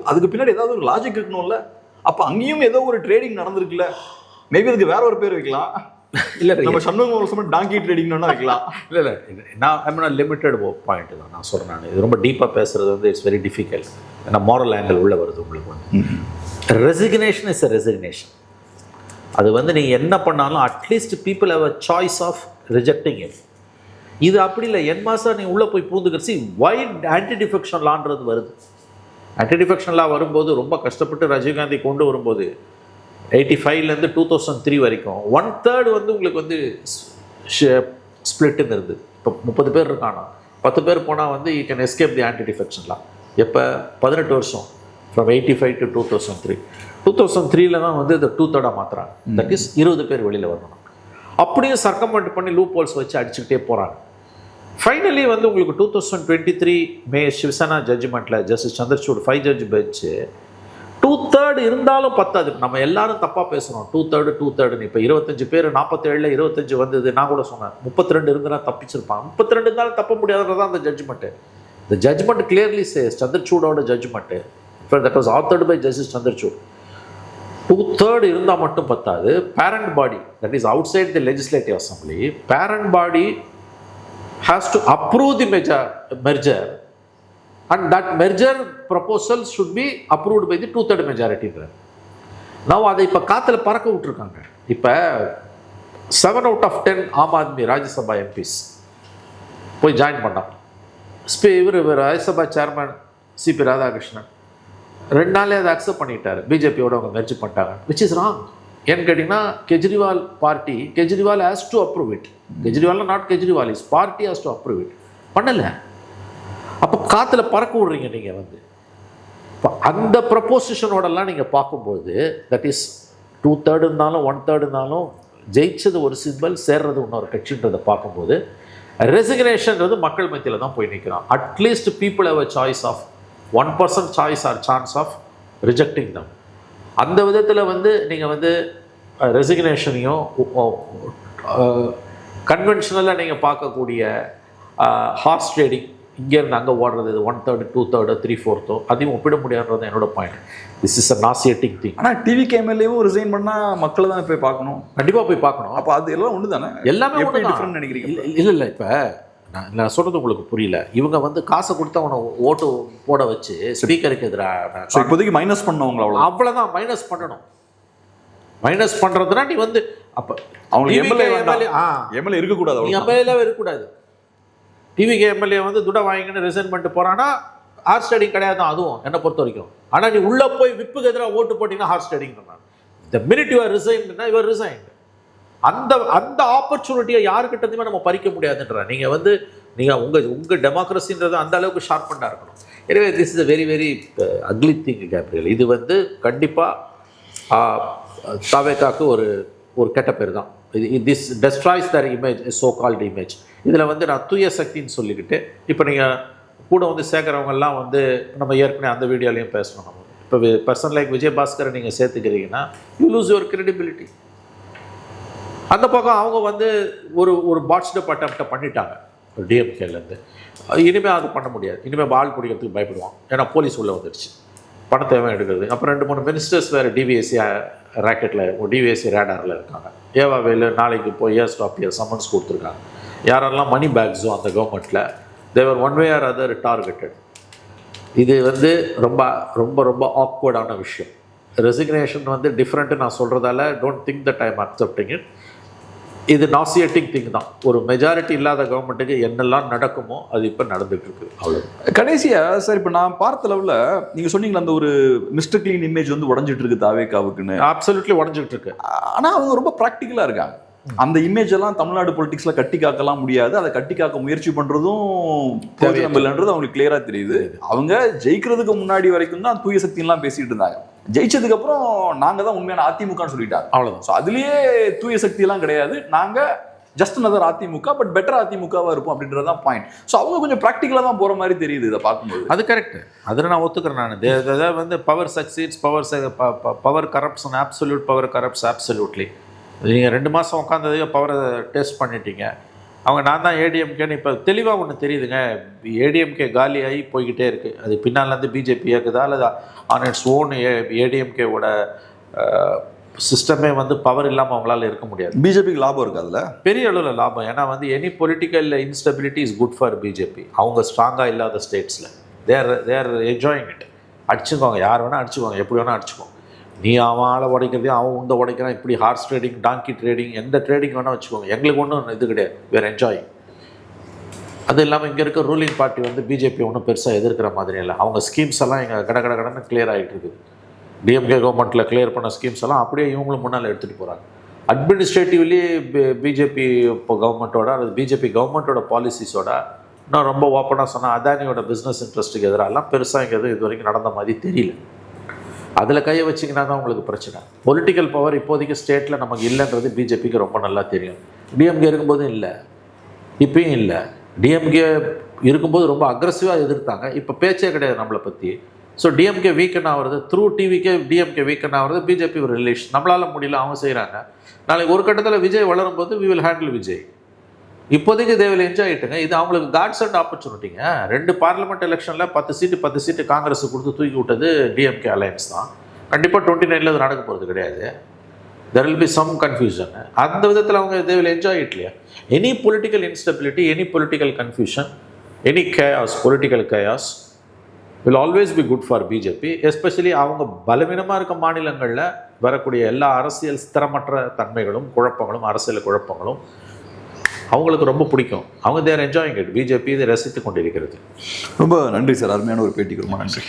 அதுக்கு பின்னாடி ஏதாவது ஒரு லாஜிக் இருக்கணும்ல. அப்போ அங்கேயும் ஏதோ ஒரு ட்ரேடிங் நடந்திருக்குல்ல. மேபி அதுக்கு வேற ஒரு பேர் வைக்கலாம். இல்லை நம்ம சண்முகம் டாங்கி ட்ரேடிங்னா வைக்கலாம். இல்லை நான் லிமிட்டட் பாயிண்ட் தான் நான் சொல்கிறேன். நான் இது ரொம்ப டீப்பாக பேசுகிறது வந்து இட்ஸ் வெரி டிஃபிகல்ட். ஏன்னா மாரல் ஆங்கிள் உள்ளே வருது உங்களுக்கு. வந்து ரெசிக்னேஷன் இஸ் அ ரெசிக்னேஷன். அது வந்து நீங்கள் என்ன பண்ணாலும் at least people have a choice of rejecting it. இது அப்படி இல்லை. என் மாதம் நீ உள்ளே போய் பூந்துக்கிறசி வைட் ஆன்டி டிஃபெக்ஷன் லான்றது வருது. ஆன்டி டிஃபெக்ஷன் லா வரும்போது ரொம்ப கஷ்டப்பட்டு ராஜீவ்காந்தி கொண்டு வரும்போது 85லேருந்து 2003 வரைக்கும் 1/3 வந்து உங்களுக்கு வந்து ஸ்பிளிட்டுன்னு இருந்தது. இப்போ 30 பேர் இருக்கானா, 10 பேர் போனால் வந்து you can escape the anti defection லா. எப்போ 18 வருஷம் ஃப்ரம் 85 to 2003. 2003 தான் வந்து இந்த 2/3 மாற்றுறாங்க. தட் இஸ் 20 பேர் வெளியில் வரணும். அப்படியும் சர்க்கமெண்ட் பண்ணி லூப் ஹோல்ஸ் வச்சு அடிச்சுக்கிட்டே போகிறாங்க. ஃபைனலி வந்து உங்களுக்கு 2023 மே சிவசேனா ஜட்ஜ்மெண்ட்டில் ஜஸ்டிஸ் சந்திரசூட் 5 ஜட்ஜ் பெஞ்சு 2/3 இருந்தாலும் பத்தாது. நம்ம எல்லாரும் தப்பாக பேசுகிறோம். 2/3 இப்போ 25 பேர் 47ல் 25 வந்தது. நான் கூட சொன்னேன் 32 இருந்துன்னா தப்பிச்சிருப்பாங்க. 32 இருந்தாலும் தப்ப முடியாதுன்றதான் அந்த ஜட்ஜ்மெண்ட்டு. இந்த ஜட்ஜ்மெண்ட் கிளியர்லி சேஸ், சந்திரசூடோட judgement, that was authored by justice Chandrachud. 2/3 இருந்தால் மட்டும் பத்தாது. Parent body, that is outside the legislative assembly, parent body has to approve the merger and that merger proposal should be approved by the 2/3 majority. Now அதை இப்போ காத்தில் பறக்க விட்டுருக்காங்க. இப்போ 7 out of 10 Aam Aadmi Rajya Sabha MPs போய் join பண்ணோம். இவர் Rajya Sabha chairman CP Radhakrishnan 2 நாளே அதை அக்செப்ட் பண்ணிட்டாரு. பிஜேபியோட அவங்க மெர்ஜ் பண்ணிட்டாங்க, விச் இஸ் ராங். ஏன்னு கேட்டிங்கன்னா Kejriwal party, Kejriwal has to approve it. Kejriwal not Kejriwal, is party has to approve it. பண்ணலை. அப்போ காற்றுல பறக்க விடுறீங்க நீங்கள் வந்து. இப்போ அந்த ப்ரப்போசிஷனோடலாம் நீங்கள் பார்க்கும்போது தட் இஸ் 2/3 இருந்தாலும் 1/3 இருந்தாலும் ஜெயிச்சது ஒரு சிம்பல், சேர்றது இன்னொரு கட்சின்றதை பார்க்கும்போது ரெசிக்னேஷன்றது மக்கள் மத்தியில் தான் போய் நிற்கிறான். At least people have a choice of 1% choice or chance of rejecting them. அந்த விதத்தில் வந்து நீங்கள் வந்து ரெசிக்னேஷனையும் கன்வென்ஷனலாக நீங்கள் பார்க்கக்கூடிய ஹார்ஸ் ட்ரேடிங், இங்கேருந்து அங்கே ஓடுறது 1/3 2/3 3/4 அதையும் ஒப்பிட முடியாதுன்றது என்னோட point. This is a nauseating thing. ஆனால் டிவிகே எம்எல்ஏவும் ரிசைன் பண்ணால் மக்களை தான் போய் பார்க்கணும், கண்டிப்பாக போய் பார்க்கணும். அப்போ அது எல்லாம் ஒன்று தானே, எல்லாமே எப்படி டிஃப்ரெண்ட் நினைக்கிறீங்க? இல்லை இப்போ நான் சொல்கிறது உங்களுக்கு புரியல. இவங்க வந்து காசை கொடுத்து அவனை ஓட்டு போட வச்சு ஸ்பீக்கருக்கு எதிராக இப்போதைக்கு மைனஸ் பண்ணவங்க அவ்வளோதான். மைனஸ் பண்ணணும். மைனஸ் பண்ணுறதுனா நீ வந்து அப்போ அவங்களுக்கு எம்எல்ஏ இருக்கக்கூடாது, எம்எல்ஏவே இருக்கக்கூடாது. டிவிகே எம்எல்ஏ வந்து துடை வாங்கின்னு ரிசைன் பண்ணிட்டு போகிறான்னா ஹார்ஸ் ட்ரேடிங் கிடையாது தான் அதுவும் என்னை பொறுத்த வரைக்கும். ஆனால் நீ உள்ளே போய் விப்புக்கு எதிராக ஓட்டு போட்டிங்கன்னா ஹார்ஸ் ட்ரேடிங் பண்ணாங்க. த மினிட் யுவர் ரிசைன்னா யுவர் ரிசைன். அந்த அந்த ஆப்பர்ச்சுனிட்டியை யாருக்கிட்டதுமே நம்ம பறிக்க முடியாதுன்ற நீங்கள் உங்கள் டெமோக்ரஸின்றது அந்த அளவுக்கு ஷார்ப்பண்டாக இருக்கணும். எனவே this is a very very ugly thing Gabriel. இது வந்து கண்டிப்பாக தாவேக்காக்கு ஒரு கெட்ட பேர் தான். This destroys their image, so called image. இதில் வந்து நான் தூய சக்தின்னு சொல்லிக்கிட்டு இப்போ நீங்கள் கூட வந்து சேர்க்குறவங்கெல்லாம் வந்து நம்ம ஏற்கனவே அந்த வீடியோலையும் பேசணும். நம்ம இப்போ பர்சன் லைக் விஜயபாஸ்கரை நீங்கள் சேர்த்துக்கிறீங்கன்னா யூ லூஸ் யுவர் கிரெடிபிலிட்டி. அந்த பக்கம் அவங்க வந்து ஒரு பாட்ஸ்டப் அட்டம்ப்டை பண்ணிட்டாங்க டிஎம்கேலேருந்து. இனிமேல் அது பண்ண முடியாது. இனிமேல் ஆள் பிடிக்கிறதுக்கு பயப்படுவான், ஏன்னா போலீஸ் உள்ளே வந்துடுச்சு, பணத்தை எடுக்கிறது. அப்புறம் 2-3 மினிஸ்டர்ஸ் வேறு டிவிஎஸ்சி ராக்கெட்டில் டிவிஎஸ்சி ரேடாரில் இருக்காங்க. ஏவாவேலு நாளைக்கு போய் ஸ்டாப்பியர் சம்மன்ஸ் கொடுத்துருக்காங்க. யாரெல்லாம் மணி பேக்ஸோ அந்த கவர்மெண்ட்டில் they were one way or other targeted. இது வந்து ரொம்ப ரொம்ப ரொம்ப ஆக்வர்டான விஷயம். ரெசிக்னேஷன் வந்து டிஃப்ரெண்ட்டு நான் சொல்கிறதால don't think that I am accepting it. இது நாசியேட்டிங் திங் தான். ஒரு மெஜாரிட்டி இல்லாத கவர்மெண்ட்டுக்கு என்னெல்லாம் நடக்குமோ அது இப்போ நடந்துட்டு இருக்கு. அவ்வளோ கடைசியாக சார், இப்போ நான் பார்த்த அளவில் நீங்கள் சொன்னீங்களா அந்த ஒரு மிஸ்டர் கிளீன் இமேஜ் வந்து உடஞ்சிட்டு இருக்கு தாவேக்காவுக்குன்னு. அப்சல்யூட்லி உடஞ்சிட்டு இருக்கு. ஆனால் அவங்க ரொம்ப ப்ராக்டிக்கலாக இருக்காங்க. அந்த இமேஜ் எல்லாம் தமிழ்நாடு பொலிட்டிக்ஸ்ல கட்டி காக்கலாம் முடியாது. அதை கட்டி காக்க முயற்சி பண்றதும் பிரயோஜனம் இல்லைன்றது அவங்களுக்கு கிளியரா தெரியுது. அவங்க ஜெயிக்கிறதுக்கு முன்னாடி வரைக்கும் தான் தூய சக்தி எல்லாம் பேசிட்டு இருந்தாங்க. ஜெயிச்சதுக்கு அப்புறம் நாங்க தான் உண்மையான அதிமுகன்னு சொல்லிட்டாங்க. அவ்வளவுதான். ஸோ அதுலயே தூய சக்தி எல்லாம் கிடையாது, நாங்க just another AIADMK but better அதிமுகவா இருப்போம் அப்படின்றதான் பாயிண்ட். ஸோ அவங்க கொஞ்சம் ப்ராக்டிக்கலா தான் போற மாதிரி தெரியுது இதை பார்க்கும்போது. அது கரெக்ட், அதில் நான் ஒத்துக்கிறேன். நான் வந்து power succeeds, power corrupts, absolute power corrupts absolutely. நீங்கள் 2 மாதம் உட்காந்ததையோ பவரை டேஸ்ட் பண்ணிட்டீங்க. அவங்க நான் தான் ஏடிஎம்கேன்னு இப்போ தெளிவாக ஒன்று தெரியுதுங்க. ஏடிஎம்கே காலியாகி போய்கிட்டே இருக்குது. அது பின்னாலேருந்து பிஜேபி இயக்குதா அல்லது ஆன் இட்ஸ் ஓன் ஏடிஎம்கேவோட சிஸ்டமே வந்து பவர் இல்லாமல் அவங்களால இருக்க முடியாது. பிஜேபிக்கு லாபம் இருக்குது, அதில் பெரிய அளவில் லாபம். ஏன்னா வந்து any political instability is good for BJP. அவங்க ஸ்ட்ராங்காக இல்லாத ஸ்டேட்ஸில் தேர் என்ஜாயிங் இட். அடிச்சுக்கோங்க, யார் வேணால் அடிச்சுக்கோங்க, எப்படி வேணால் அடிச்சுக்கோங்க. நீ அவன் ஆளை உடைக்கிறதையும் அவன் உண்டை உடைக்கிறான், இப்படி ஹார்ஸ் ட்ரேடிங், டாங்கி ட்ரேடிங், எந்த ட்ரேடிங் வேணால் வச்சுக்கோங்க, எங்களுக்கு ஒன்றும் இது கிடையாது. வேறு என்ஜாயிங். அது இல்லாமல் இங்கே இருக்க ரூலிங் பார்ட்டி வந்து பிஜேபி ஒன்றும் பெருசாக எதிர்க்கிற மாதிரி இல்லை. அவங்க ஸ்கீம்ஸ் எல்லாம் இங்கே கடன்னு கிளியர் ஆகிட்டு இருக்குது. டிஎம்கே கவர்மெண்ட்டில் கிளியர் பண்ண ஸ்கீம்ஸ் எல்லாம் அப்படியே இவங்களும் முன்னால் எடுத்துகிட்டு போகிறாங்க. அட்மினிஸ்ட்ரேட்டிவ்லி பிஜேபி இப்போ கவர்மெண்ட்டோட அல்லது பிஜேபி கவர்மெண்ட்டோட பாலிசிஸோட இன்னும் ரொம்ப ஓப்பனாக சொன்னால் அதானியோட பிஸ்னஸ் இன்ட்ரெஸ்ட்டுக்கு எதிராலாம் பெருசாக இங்கே எதுவும் இது வரைக்கும் நடந்த மாதிரி தெரியல. அதில் கையை வச்சிங்கன்னா தான் உங்களுக்கு பிரச்சனை. பொலிட்டிக்கல் பவர் இப்போதைக்கு ஸ்டேட்டில் நமக்கு இல்லைன்றது பிஜேபிக்கு ரொம்ப நல்லா தெரியும். டிஎம்கே இருக்கும்போதும் இல்லை, இப்பயும் இல்லை. டிஎம்கே இருக்கும்போது ரொம்ப அக்ரெசிவாக எதிர்த்தாங்க, இப்போ பேச்சே கிடையாது நம்மளை பற்றி. ஸோ டிஎம்கே வீக்கன் ஆகிறது த்ரூ டிவிக்கே டிஎம்கே வீக்கன் ஆகிறது பிஜேபி ஒரு ரிலேஷன். நம்மளால் முடியல, அவங்க செய்கிறாங்க. நாளைக்கு ஒரு கட்டத்தில் விஜய் வளரும் போது வி வில் ஹேண்டில் விஜய். இப்போதைக்கு தேவையில் என்ஜாய் ஆகிட்டுங்க. இது அவங்களுக்கு காட்ஸ் அண்ட் ஆப்பர்ச்சுனிட்டிங்க. 2 பார்லிமெண்ட் எலெக்ஷனில் 10 சீட்டு காங்கிரஸுக்கு கொடுத்து தூக்கி விட்டது டிஎம்கே அலையன்ஸ் தான். கண்டிப்பாக 29 அது நடக்க போகிறது கிடையாது. There will be some confusion. அந்த விதத்தில் அவங்க தே வில் என்ஜாய் இட் இல்லையா? Any political instability, any political confusion, any chaos, political chaos will always be good for BJP. Especially அவங்க பலவீனமாக இருக்க மாநிலங்களில் வரக்கூடிய எல்லா அரசியல் ஸ்திரமற்ற தன்மைகளும் குழப்பங்களும் அரசியல் குழப்பங்களும் அவங்களுக்கு ரொம்ப பிடிக்கும். அவங்க தேர் என்ஜாயிங் இட். பிஜேபி இதை ரசித்து கொண்டிருக்கிறது. ரொம்ப நன்றி சார், அருமையான ஒரு பேட்டிக்கு ரொம்ப நன்றி.